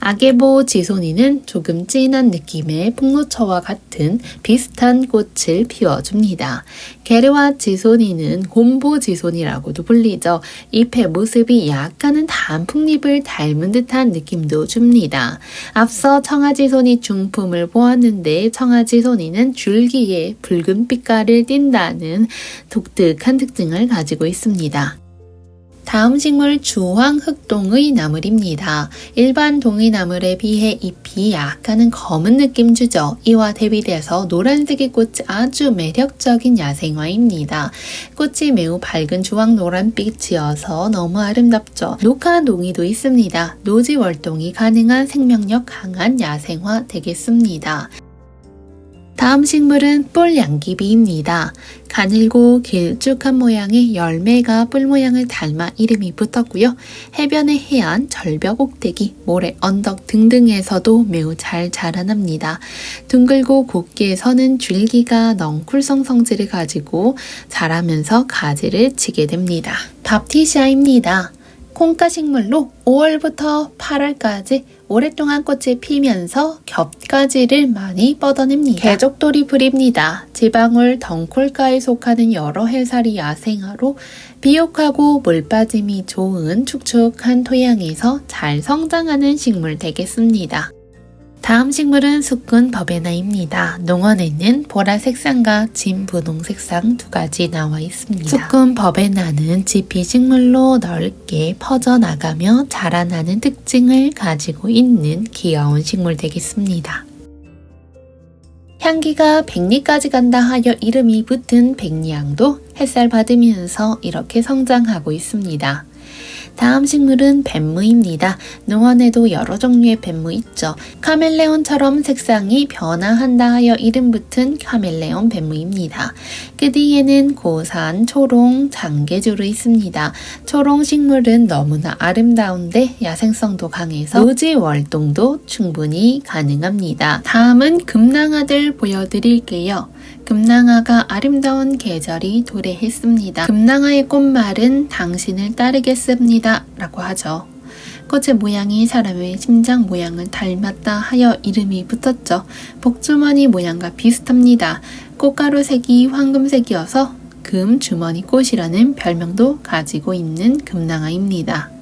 아게보 지소니는 조금 진한 느낌의 풍노초와 같은 비슷한 꽃을 피워줍니다. 게르와 지소니는 곰보 지소니라고도 불리죠. 잎의 모습이 약간은 단풍잎을 닮은 듯한 느낌도 줍니다. 앞서 청아지소니 중품을 보았는데 청아지소니는 줄기에 붉은 빛깔을 띈다는 독특한 특징을 가지고 있습니다. 다음 식물 주황흑동의 나물입니다. 일반 동의나물에 비해 잎이 약간은 검은 느낌 주죠. 이와 대비돼서 노란색의 꽃이 아주 매력적인 야생화입니다. 꽃이 매우 밝은 주황 노란빛이어서 너무 아름답죠. 녹화동의도 있습니다. 노지월동이 가능한 생명력 강한 야생화 되겠습니다. 다음 식물은 뿔양귀비입니다. 가늘고 길쭉한 모양의 열매가 뿔 모양을 닮아 이름이 붙었고요. 해변의 해안, 절벽 꼭대기, 모래, 언덕 등등에서도 매우 잘 자라납니다. 둥글고 곱게 서는 줄기가 넝쿨성 성질을 가지고 자라면서 가지를 치게 됩니다. 밥티시아입니다. 콩가 식물로 5월부터 8월까지 오랫동안 꽃이 피면서 겹가지를 많이 뻗어냅니다. 개족돌이 풀입니다. 지방울 덩쿨가에 속하는 여러 해살이 야생화로 비옥하고 물빠짐이 좋은 축축한 토양에서 잘 성장하는 식물 되겠습니다. 다음 식물은 수꾼 버베나입니다. 농원에는 보라색 쌍과 진분홍색 쌍 두 가지 나와 있습니다. 수꾼 버베나는 지피 식물로 넓게 퍼져나가며 자라나는 특징을 가지고 있는 귀여운 식물 되겠습니다. 향기가 백리까지 간다 하여 이름이 붙은 백리향도 햇살 받으면서 이렇게 성장하고 있습니다. 다음 식물은 뱀무입니다. 농원에도 여러 종류의 뱀무 있죠. 카멜레온처럼 색상이 변화한다 하여 이름 붙은 카멜레온 뱀무입니다. 그 뒤에는 고산, 초롱, 장개주로 있습니다. 초롱 식물은 너무나 아름다운데 야생성도 강해서 노지월동도 충분히 가능합니다. 다음은 금낭아들 보여드릴게요. 금낭아가 아름다운 계절이 도래했습니다. 금낭아의 꽃말은 당신을 따르겠습니다 라고 하죠. 꽃의 모양이 사람의 심장 모양을 닮았다 하여 이름이 붙었죠. 복주머니 모양과 비슷합니다. 꽃가루 색이 황금색이어서 금주머니 꽃이라는 별명도 가지고 있는 금낭아입니다.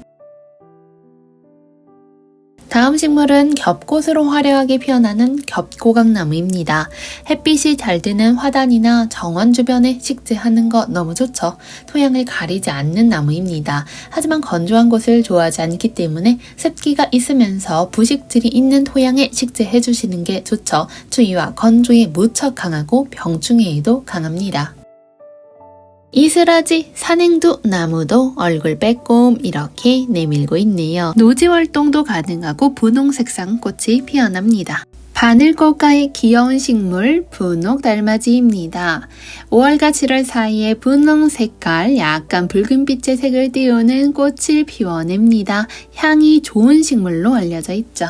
다음 식물은 겹꽃으로 화려하게 피어나는 겹고각나무입니다. 햇빛이 잘 드는 화단이나 정원 주변에 식재하는 거 너무 좋죠. 토양을 가리지 않는 나무입니다. 하지만 건조한 곳을 좋아하지 않기 때문에 습기가 있으면서 부식질이 있는 토양에 식재해 주시는 게 좋죠. 추위와 건조에 무척 강하고 병충해에도 강합니다. 이슬아지, 산행두, 나무도 얼굴 빼꼼 이렇게 내밀고 있네요. 노지월동도 가능하고 분홍색상 꽃이 피어납니다. 바늘꽃가의 귀여운 식물 분홍달맞이입니다. 5월과 7월 사이에 분홍 색깔 약간 붉은빛의 색을 띄우는 꽃을 피워냅니다. 향이 좋은 식물로 알려져 있죠.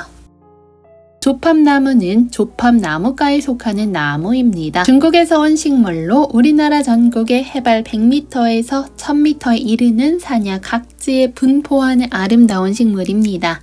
조팝나무는 조팝나무과에 속하는 나무입니다. 중국에서 온 식물로 우리나라 전국의 해발 100m에서 1000m에 이르는 산야 각지에 분포하는 아름다운 식물입니다.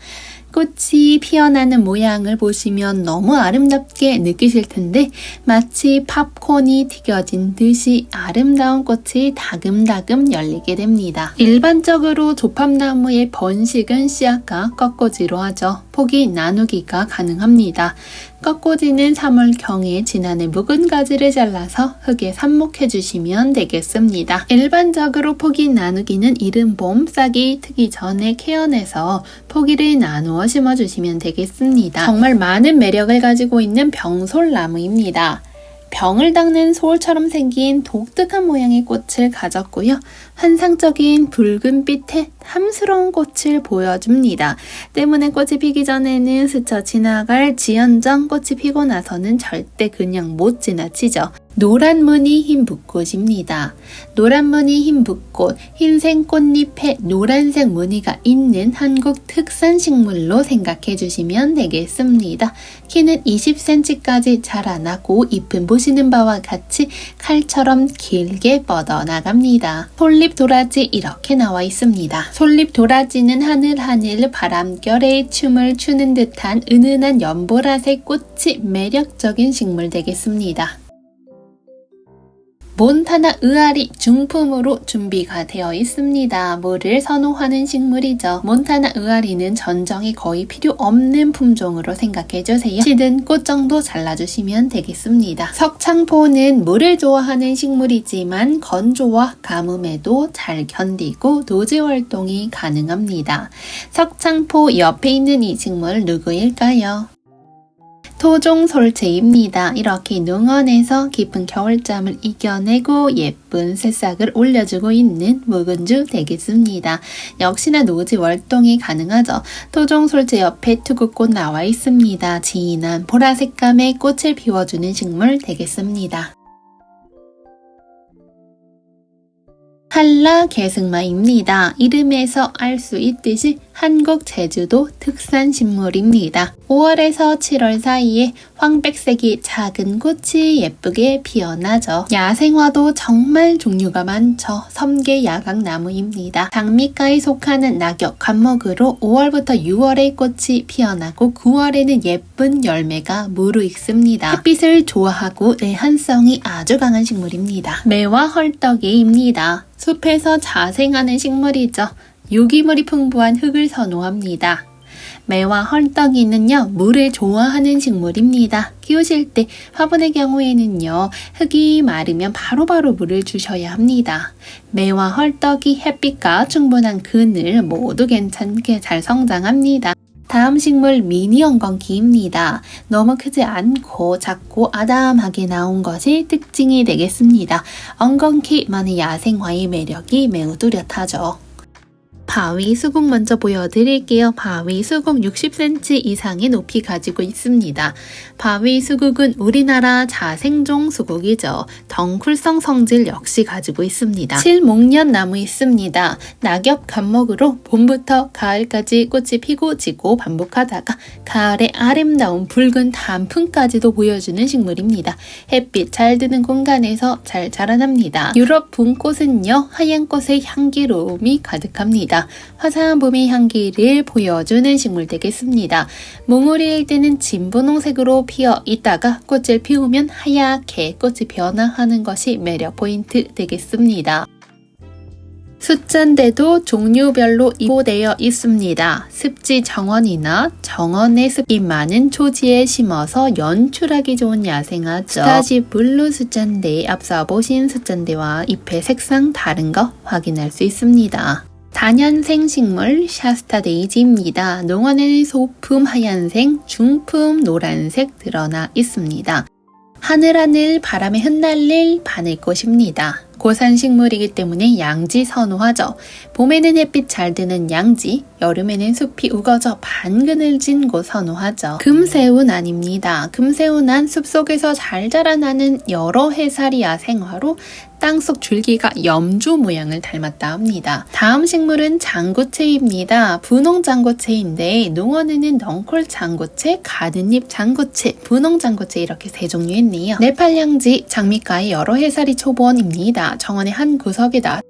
꽃이 피어나는 모양을 보시면 너무 아름답게 느끼실 텐데 마치 팝콘이 튀겨진 듯이 아름다운 꽃이 다금다금 열리게 됩니다. 일반적으로 조팝나무의 번식은 씨앗과 꺾꽂이로 하죠. 폭이 나누기가 가능합니다. 꺾꽂이는 3월경에 지난해 묵은 가지를 잘라서 흙에 삽목해 주시면 되겠습니다. 일반적으로 포기 나누기는 이른 봄 싹이 트기 전에 케어내서 포기를 나누어 심어주시면 되겠습니다. 정말 많은 매력을 가지고 있는 병솔나무입니다. 병을 닦는 소울처럼 생긴 독특한 모양의 꽃을 가졌고요. 환상적인 붉은빛의 탐스러운 꽃을 보여줍니다. 때문에 꽃이 피기 전에는 스쳐 지나갈 지연정 꽃이 피고 나서는 절대 그냥 못 지나치죠. 노란 무늬 흰 붓꽃입니다. 노란 무늬 흰 붓꽃, 흰색 꽃잎에 노란색 무늬가 있는 한국 특산 식물로 생각해 주시면 되겠습니다. 키는 20cm까지 자라나고 잎은 보시는 바와 같이 칼처럼 길게 뻗어나갑니다. 솔잎 도라지 이렇게 나와 있습니다. 솔잎 도라지는 하늘하늘 바람결에 춤을 추는 듯한 은은한 연보라색 꽃이 매력적인 식물 되겠습니다. 몬타나 의아리 중품으로 준비가 되어 있습니다. 물을 선호하는 식물이죠. 몬타나 의아리는 전정이 거의 필요 없는 품종으로 생각해주세요. 시든 꽃 정도 잘라주시면 되겠습니다. 석창포는 물을 좋아하는 식물이지만 건조와 가뭄에도 잘 견디고 노지 활동이 가능합니다. 석창포 옆에 있는 이 식물 누구일까요? 토종솔채입니다. 이렇게 농원에서 깊은 겨울잠을 이겨내고 예쁜 새싹을 올려주고 있는 묵은주 되겠습니다. 역시나 노지 월동이 가능하죠. 토종솔채 옆에 투구꽃 나와 있습니다. 진한 보라색감의 꽃을 피워주는 식물 되겠습니다. 한라 개승마입니다. 이름에서 알 수 있듯이 한국 제주도 특산 식물입니다. 5월에서 7월 사이에 황백색이 작은 꽃이 예쁘게 피어나죠. 야생화도 정말 종류가 많죠. 섬계 야각나무입니다. 장미과에 속하는 낙엽 관목으로 5월부터 6월에 꽃이 피어나고 9월에는 예쁜 열매가 무르익습니다. 햇빛을 좋아하고 내한성이 아주 강한 식물입니다. 매와 헐떡이입니다. 숲에서 자생하는 식물이죠. 유기물이 풍부한 흙을 선호합니다. 매와 헐떡이는요, 물을 좋아하는 식물입니다. 키우실 때 화분의 경우에는요, 흙이 마르면 바로바로 물을 주셔야 합니다. 매와 헐떡이 햇빛과 충분한 그늘 모두 괜찮게 잘 성장합니다. 다음 식물 미니 엉겅퀴입니다. 너무 크지 않고 작고 아담하게 나온 것이 특징이 되겠습니다. 엉겅퀴만의 야생화의 매력이 매우 뚜렷하죠. 바위 수국 먼저 보여드릴게요. 바위 수국 60cm 이상의 높이 가지고 있습니다. 바위 수국은 우리나라 자생종 수국이죠. 덩쿨성 성질 역시 가지고 있습니다. 칠목련 나무 있습니다. 낙엽 간목으로 봄부터 가을까지 꽃이 피고 지고 반복하다가 가을에 아름다운 붉은 단풍까지도 보여주는 식물입니다. 햇빛 잘 드는 공간에서 잘 자라납니다. 유럽 붕꽃은요, 하얀 꽃의 향기로움이 가득합니다. 화사한 봄의 향기를 보여주는 식물 되겠습니다. 몽우리일 때는 진분홍색으로 피어 있다가 꽃을 피우면 하얗게 꽃이 변화하는 것이 매력 포인트 되겠습니다. 숫잔대도 종류별로 이포되어 있습니다. 습지 정원이나 정원의 습기 많은 초지에 심어서 연출하기 좋은 야생화죠. 스타지 블루 숫잔대, 앞서 보신 숫잔대와 잎의 색상 다른 거 확인할 수 있습니다. 다년생 식물 샤스타 데이지입니다. 농원에는 소품 하얀색, 중품 노란색 드러나 있습니다. 하늘하늘 바람에 흩날릴 바늘꽃입니다. 고산식물이기 때문에 양지 선호하죠. 봄에는 햇빛 잘 드는 양지, 여름에는 숲이 우거져 반그늘진 곳 선호하죠. 금새우는 아닙니다. 금새우는 숲속에서 잘 자라나는 여러 해살이 야생화로 땅속 줄기가 염주 모양을 닮았다 합니다. 다음 식물은 장구채입니다. 분홍장구채인데 농원에는 넝콜 장구채, 가든잎 장구채, 분홍장구채 이렇게 세 종류 있네요. 네팔양지, 장미과의 여러 해살이 초본입니다. 정원의 한 구석에다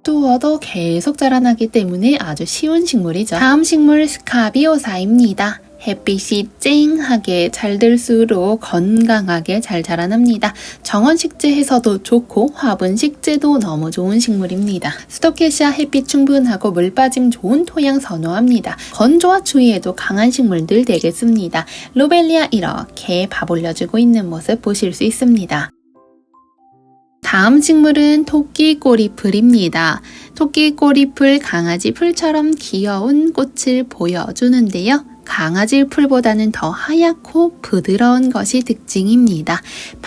두어도 계속 자라나기 때문에 아주 쉬운 식물이죠. 다음 식물 스카비오사입니다. 햇빛이 쨍하게 잘 들수록 건강하게 잘 자라납니다. 정원 식재에서도 좋고 화분 식재도 너무 좋은 식물입니다. 스토케시아 햇빛 충분하고 물 빠짐 좋은 토양 선호합니다. 건조와 추위에도 강한 식물들 되겠습니다. 로벨리아 이렇게 밥 올려주고 있는 모습 보실 수 있습니다. 다음 식물은 토끼꼬리풀입니다. 토끼꼬리풀 강아지 풀처럼 귀여운 꽃을 보여주는데요. 강아지 풀보다는 더 하얗고 부드러운 것이 특징입니다.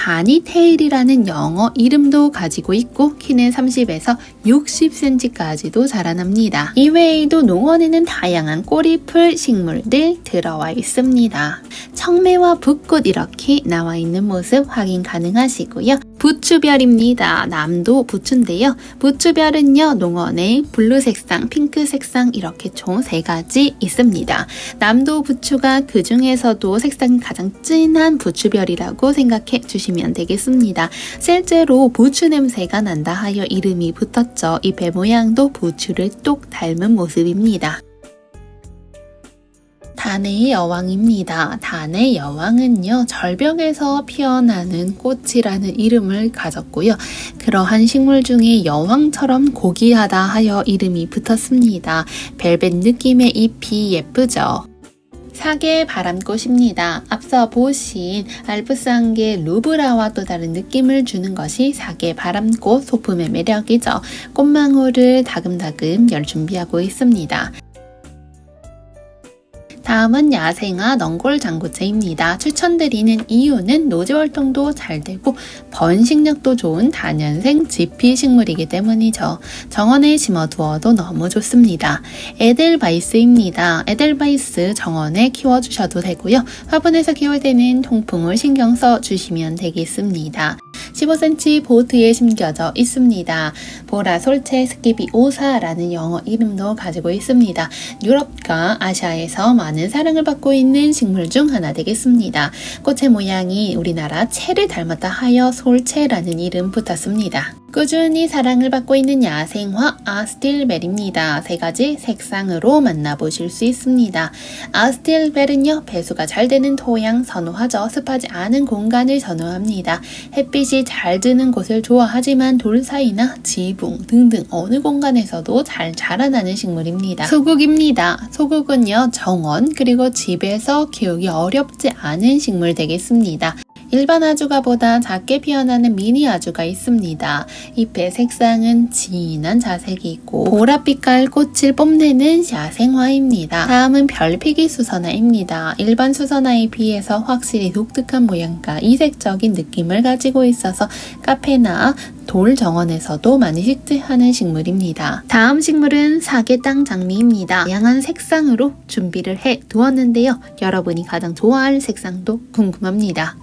바니테일이라는 영어 이름도 가지고 있고 키는 30에서 60cm까지도 자라납니다. 이외에도 농원에는 다양한 꼬리풀 식물들 들어와 있습니다. 청매와 붓꽃 이렇게 나와 있는 모습 확인 가능하시고요. 부추별입니다. 남도 부추인데요. 부추별은요, 농원에 블루 색상, 핑크 색상 이렇게 총 3가지 있습니다. 남도 부추가 그 중에서도 색상이 가장 진한 부추별이라고 생각해 주시면 되겠습니다. 실제로 부추 냄새가 난다 하여 이름이 붙었죠. 잎의 모양도 부추를 똑 닮은 모습입니다. 단의 여왕입니다. 단의 여왕은요, 절벽에서 피어나는 꽃이라는 이름을 가졌고요. 그러한 식물 중에 여왕처럼 고귀하다 하여 이름이 붙었습니다. 벨벳 느낌의 잎이 예쁘죠. 사계 바람꽃입니다. 앞서 보신 알프스한계 루브라와 또 다른 느낌을 주는 것이 사계 바람꽃 소품의 매력이죠. 꽃망울을 다금다금 열 준비하고 있습니다. 다음은 야생화 넝골장구채입니다. 추천드리는 이유는 노지 활동도 잘 되고 번식력도 좋은 다년생 지피 식물이기 때문이죠. 정원에 심어두어도 너무 좋습니다. 에델바이스입니다. 에델바이스 정원에 키워주셔도 되고요. 화분에서 키울 때는 통풍을 신경 써주시면 되겠습니다. 15cm 보트에 심겨져 있습니다. 보라솔체 스키비오사라는 영어 이름도 가지고 있습니다. 유럽과 아시아에서 많은 사랑을 받고 있는 식물 중 하나 되겠습니다. 꽃의 모양이 우리나라 채를 닮았다 하여 솔채라는 이름 붙었습니다. 꾸준히 사랑을 받고 있는 야생화 아스틸벨입니다. 3가지 색상으로 만나보실 수 있습니다. 아스틸벨은요, 배수가 잘 되는 토양 선호하죠. 습하지 않은 공간을 선호합니다. 햇빛이 잘 드는 곳을 좋아하지만 돌 사이나 지붕 등등 어느 공간에서도 잘 자라나는 식물입니다. 소국입니다. 소국은요, 정원 그리고 집에서 키우기 어렵지 않은 식물 되겠습니다. 일반 아주가 보다 작게 피어나는 미니 아주가 있습니다. 잎의 색상은 진한 자색이 있고 보랏빛깔 꽃을 뽐내는 야생화입니다. 다음은 별피기 수선화입니다. 일반 수선화에 비해서 확실히 독특한 모양과 이색적인 느낌을 가지고 있어서 카페나 돌 정원에서도 많이 식재하는 식물입니다. 다음 식물은 사계땅 장미입니다. 다양한 색상으로 준비를 해 두었는데요. 여러분이 가장 좋아할 색상도 궁금합니다.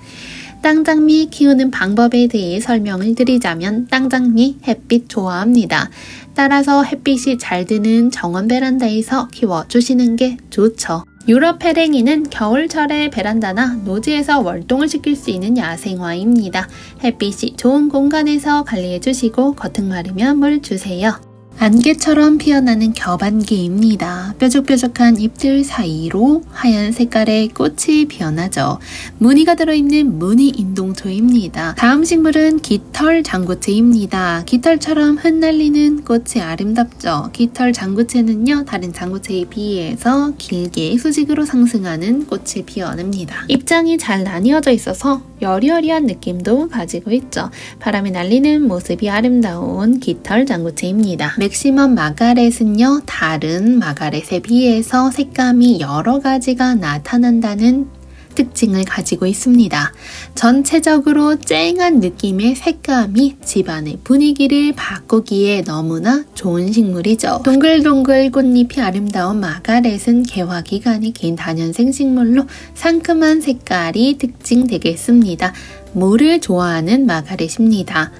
땅장미 키우는 방법에 대해 설명을 드리자면 땅장미 햇빛 좋아합니다. 따라서 햇빛이 잘 드는 정원 베란다에서 키워주시는 게 좋죠. 유럽 페랭이는 겨울철에 베란다나 노지에서 월동을 시킬 수 있는 야생화입니다. 햇빛이 좋은 공간에서 관리해주시고 겉흙 마르면 물 주세요. 안개처럼 피어나는 겨반기입니다. 뾰족뾰족한 잎들 사이로 하얀 색깔의 꽃이 피어나죠. 무늬가 들어있는 무늬 인동초입니다. 다음 식물은 깃털 장구채입니다. 깃털처럼 흩날리는 꽃이 아름답죠. 깃털 장구채는요, 다른 장구채에 비해서 길게 수직으로 상승하는 꽃이 피어납니다. 잎장이 잘 나뉘어져 있어서 여리여리한 느낌도 가지고 있죠. 바람에 날리는 모습이 아름다운 깃털 장구채입니다. 맥시멈 마가렛은요, 다른 마가렛에 비해서 색감이 여러 가지가 나타난다는 특징을 가지고 있습니다. 전체적으로 쨍한 느낌의 색감이 집안의 분위기를 바꾸기에 너무나 좋은 식물이죠. 동글동글 꽃잎이 아름다운 마가렛은 개화 기간이 긴 다년생 식물로 상큼한 색깔이 특징 되겠습니다. 물을 좋아하는 마가렛입니다.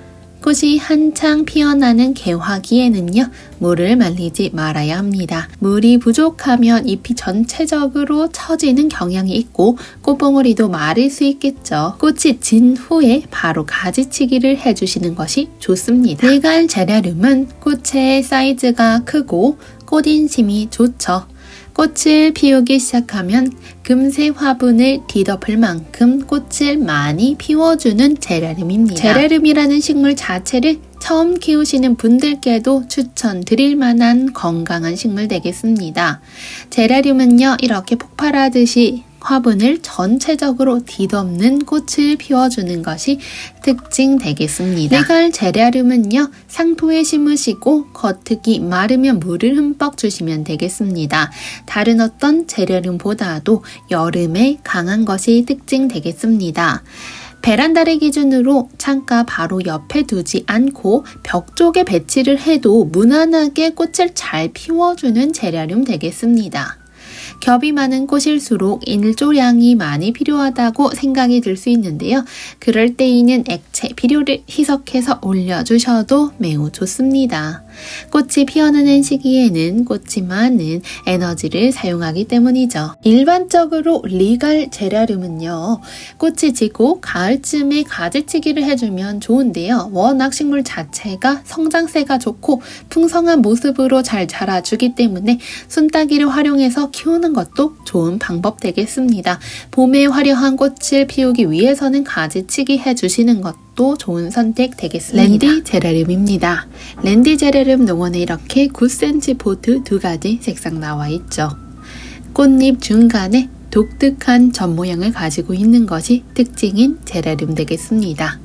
꽃이 한창 피어나는 개화기에는요, 물을 말리지 말아야 합니다. 물이 부족하면 잎이 전체적으로 처지는 경향이 있고 꽃봉오리도 마를 수 있겠죠. 꽃이 진 후에 바로 가지치기를 해주시는 것이 좋습니다. 레갈 제라륨은 꽃의 사이즈가 크고 꽃인심이 좋죠. 꽃을 피우기 시작하면 금세 화분을 뒤덮을 만큼 꽃을 많이 피워주는 제라륨입니다. 제라륨이라는 식물 자체를 처음 키우시는 분들께도 추천드릴 만한 건강한 식물 되겠습니다. 제라륨은요, 이렇게 폭발하듯이 화분을 전체적으로 뒤덮는 꽃을 피워주는 것이 특징 되겠습니다. 레갈 제라륨은요, 상토에 심으시고 겉흙이 마르면 물을 흠뻑 주시면 되겠습니다. 다른 어떤 제라륨보다도 여름에 강한 것이 특징 되겠습니다. 베란다를 기준으로 창가 바로 옆에 두지 않고 벽 쪽에 배치를 해도 무난하게 꽃을 잘 피워주는 제라늄 되겠습니다. 겹이 많은 꽃일수록 일조량이 많이 필요하다고 생각이 들 수 있는데요. 그럴 때에는 액체 비료를 희석해서 올려주셔도 매우 좋습니다. 꽃이 피어나는 시기에는 꽃이 많은 에너지를 사용하기 때문이죠. 일반적으로 리갈 제라늄은요, 꽃이 지고 가을쯤에 가지치기를 해주면 좋은데요. 워낙 식물 자체가 성장세가 좋고 풍성한 모습으로 잘 자라주기 때문에 순따기를 활용해서 키우는 것도 좋은 방법 되겠습니다. 봄에 화려한 꽃을 피우기 위해서는 가지치기 해주시는 것도 좋은 선택 되겠습니다. 랜디 제라늄입니다. 랜디 제라늄 농원에 이렇게 9cm 포트 2가지 색상 나와 있죠. 꽃잎 중간에 독특한 점 모양을 가지고 있는 것이 특징인 제라늄 되겠습니다.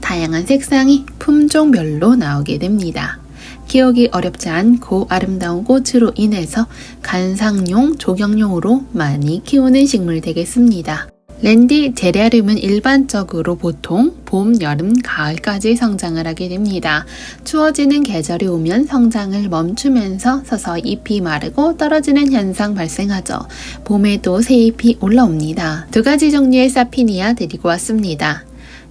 다양한 색상이 품종별로 나오게 됩니다. 키우기 어렵지 않고 아름다운 꽃으로 인해서 관상용, 조경용으로 많이 키우는 식물 되겠습니다. 랜디 제라늄은 일반적으로 보통 봄, 여름, 가을까지 성장을 하게 됩니다. 추워지는 계절이 오면 성장을 멈추면서 서서히 잎이 마르고 떨어지는 현상 발생하죠. 봄에도 새 잎이 올라옵니다. 2가지 종류의 사피니아 데리고 왔습니다.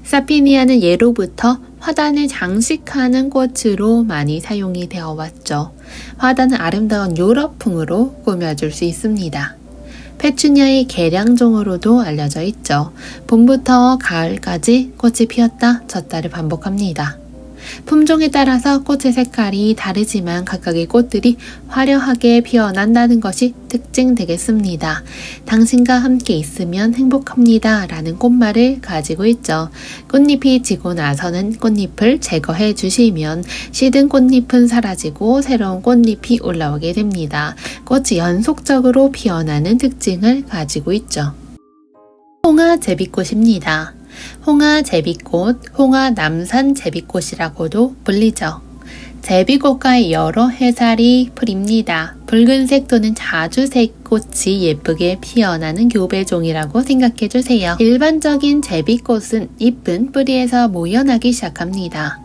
사피니아는 예로부터 화단을 장식하는 꽃으로 많이 사용이 되어 왔죠. 화단은 아름다운 유럽풍으로 꾸며줄 수 있습니다. 페추니아의 개량종으로도 알려져 있죠. 봄부터 가을까지 꽃이 피었다 졌다를 반복합니다. 품종에 따라서 꽃의 색깔이 다르지만 각각의 꽃들이 화려하게 피어난다는 것이 특징 되겠습니다. 당신과 함께 있으면 행복합니다 라는 꽃말을 가지고 있죠. 꽃잎이 지고 나서는 꽃잎을 제거해 주시면 시든 꽃잎은 사라지고 새로운 꽃잎이 올라오게 됩니다. 꽃이 연속적으로 피어나는 특징을 가지고 있죠. 홍화 제비꽃입니다. 홍화 제비꽃, 홍화 남산 제비꽃이라고도 불리죠. 제비꽃과의 여러 해살이 풀입니다. 붉은색 또는 자주색 꽃이 예쁘게 피어나는 교배종이라고 생각해주세요. 일반적인 제비꽃은 잎은 뿌리에서 모여나기 시작합니다.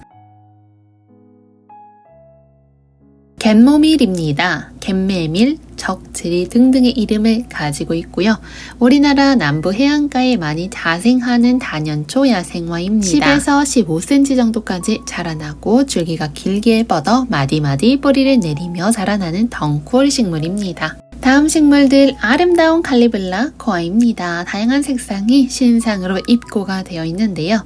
갯모밀입니다. 갯메밀, 적지리 등등의 이름을 가지고 있고요. 우리나라 남부 해안가에 많이 자생하는 다년초 야생화입니다. 10에서 15cm 정도까지 자라나고 줄기가 길게 뻗어 마디마디 뿌리를 내리며 자라나는 덩쿨 식물입니다. 다음 식물들 아름다운 칼리블라 코아입니다. 다양한 색상이 신상으로 입고가 되어 있는데요.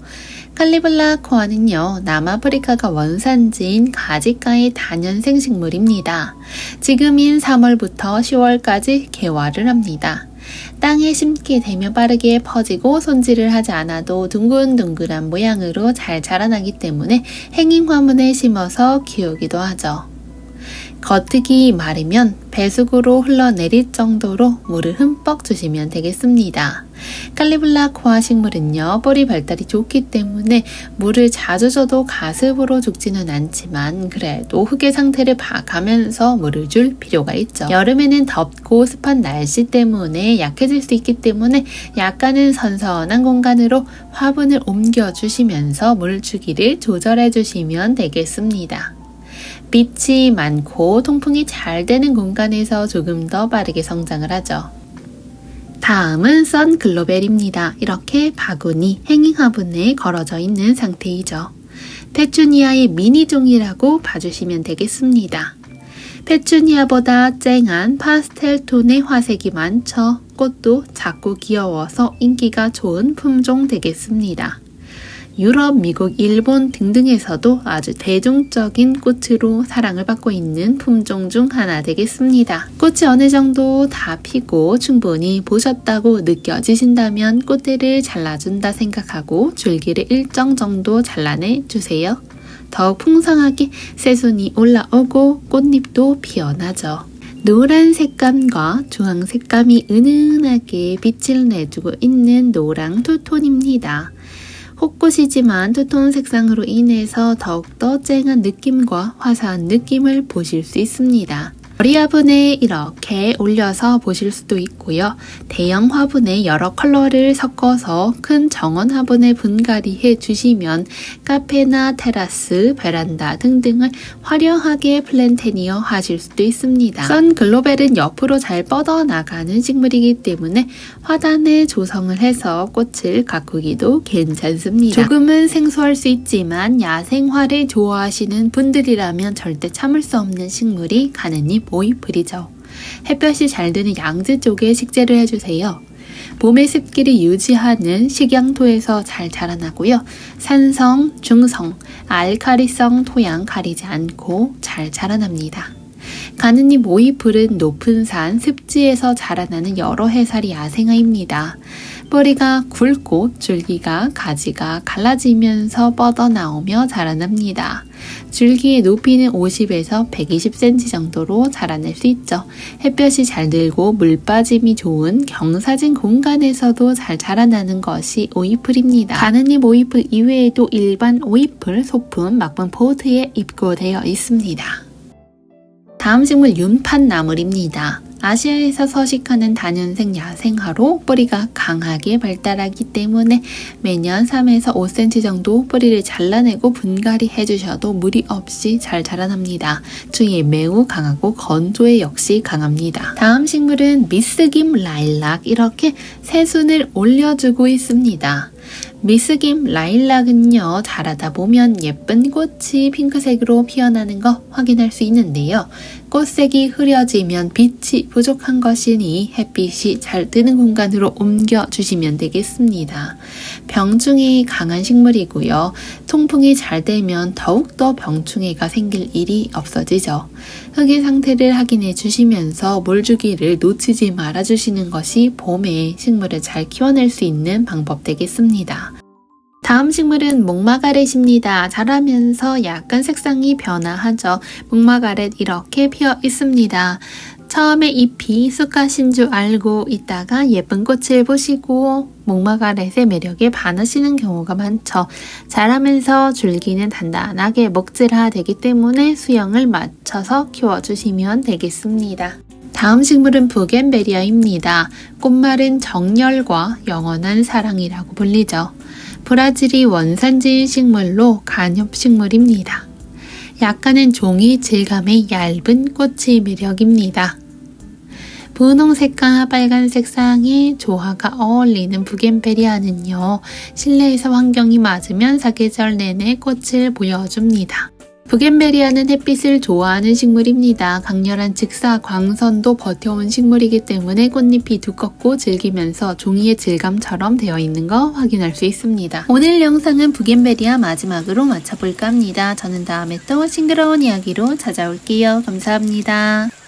칼리블라 코아는요, 남아프리카가 원산지인 가지가의 다년생 식물입니다. 지금인 3월부터 10월까지 개화를 합니다. 땅에 심게 되면 빠르게 퍼지고 손질을 하지 않아도 둥근둥근한 모양으로 잘 자라나기 때문에 행인 화분에 심어서 키우기도 하죠. 겉흙이 마르면 배수구로 흘러내릴 정도로 물을 흠뻑 주시면 되겠습니다. 칼리블라 코아 식물은요, 뿌리 발달이 좋기 때문에 물을 자주 줘도 가습으로 죽지는 않지만 그래도 흙의 상태를 봐가면서 물을 줄 필요가 있죠. 여름에는 덥고 습한 날씨 때문에 약해질 수 있기 때문에 약간은 선선한 공간으로 화분을 옮겨주시면서 물 주기를 조절해 주시면 되겠습니다. 빛이 많고 통풍이 잘 되는 공간에서 조금 더 빠르게 성장을 하죠. 다음은 선글로벨입니다. 이렇게 바구니, 행잉 화분에 걸어져 있는 상태이죠. 페추니아의 미니종이라고 봐주시면 되겠습니다. 페추니아보다 쨍한 파스텔 톤의 화색이 많죠. 꽃도 작고 귀여워서 인기가 좋은 품종 되겠습니다. 유럽, 미국, 일본 등등에서도 아주 대중적인 꽃으로 사랑을 받고 있는 품종 중 하나 되겠습니다. 꽃이 어느 정도 다 피고 충분히 보셨다고 느껴지신다면 꽃대를 잘라준다 생각하고 줄기를 일정 정도 잘라내 주세요. 더욱 풍성하게 새순이 올라오고 꽃잎도 피어나죠. 노란 색감과 주황 색감이 은은하게 빛을 내주고 있는 노랑 투톤입니다. 꽃꽃이지만 투톤 색상으로 인해서 더욱더 쨍한 느낌과 화사한 느낌을 보실 수 있습니다. 머리 화분에 이렇게 올려서 보실 수도 있고요. 대형 화분에 여러 컬러를 섞어서 큰 정원 화분에 분갈이해 주시면 카페나 테라스, 베란다 등등을 화려하게 플랜테니어 하실 수도 있습니다. 선 글로벨은 옆으로 잘 뻗어나가는 식물이기 때문에 화단에 조성을 해서 꽃을 가꾸기도 괜찮습니다. 조금은 생소할 수 있지만 야생화를 좋아하시는 분들이라면 절대 참을 수 없는 식물이 가느님 오이풀이죠. 햇볕이 잘 드는 양지 쪽에 식재를 해주세요. 봄의 습기를 유지하는 식양토에서 잘 자라나고요. 산성, 중성, 알카리성 토양 가리지 않고 잘 자라납니다. 가느님 오이풀은 높은 산, 습지에서 자라나는 여러 해살이 야생화입니다. 뿌리가 굵고 줄기가 가지가 갈라지면서 뻗어나오며 자라납니다. 줄기의 높이는 50에서 120cm 정도로 자라날 수 있죠. 햇볕이 잘 들고 물 빠짐이 좋은 경사진 공간에서도 잘 자라나는 것이 오이풀입니다. 가느님 오이풀 이외에도 일반 오이풀, 소품, 막분 포트에 입고되어 있습니다. 다음 식물 윤판나물입니다. 아시아에서 서식하는 다년생 야생화로 뿌리가 강하게 발달하기 때문에 매년 3에서 5cm 정도 뿌리를 잘라내고 분갈이 해주셔도 무리 없이 잘 자라납니다. 주위에 매우 강하고 건조에 역시 강합니다. 다음 식물은 미스김 라일락, 이렇게 새순을 올려주고 있습니다. 미스김 라일락은요, 자라다 보면 예쁜 꽃이 핑크색으로 피어나는 거 확인할 수 있는데요. 꽃색이 흐려지면 빛이 부족한 것이니 햇빛이 잘 드는 공간으로 옮겨주시면 되겠습니다. 병충해 강한 식물이고요. 통풍이 잘 되면 더욱더 병충해가 생길 일이 없어지죠. 흙의 상태를 확인해 주시면서 물주기를 놓치지 말아 주시는 것이 봄에 식물을 잘 키워낼 수 있는 방법 되겠습니다. 다음 식물은 목마가렛입니다. 자라면서 약간 색상이 변화하죠. 목마가렛 이렇게 피어 있습니다. 처음에 잎이 쑥갓인 줄 알고 있다가 예쁜 꽃을 보시고 목마가렛의 매력에 반하시는 경우가 많죠. 자라면서 줄기는 단단하게 먹질화되기 때문에 수영을 맞춰서 키워주시면 되겠습니다. 다음 식물은 부겐베리아입니다. 꽃말은 정열과 영원한 사랑이라고 불리죠. 브라질이 원산지인 식물로 관엽식물입니다. 약간은 종이 질감의 얇은 꽃의 매력입니다. 분홍색과 빨간색 쌍의 조화가 어울리는 부겐베리아는요, 실내에서 환경이 맞으면 사계절 내내 꽃을 보여줍니다. 부겐베리아는 햇빛을 좋아하는 식물입니다. 강렬한 직사 광선도 버텨온 식물이기 때문에 꽃잎이 두껍고 질기면서 종이의 질감처럼 되어 있는 거 확인할 수 있습니다. 오늘 영상은 부겐베리아 마지막으로 마쳐볼까 합니다. 저는 다음에 또 싱그러운 이야기로 찾아올게요. 감사합니다.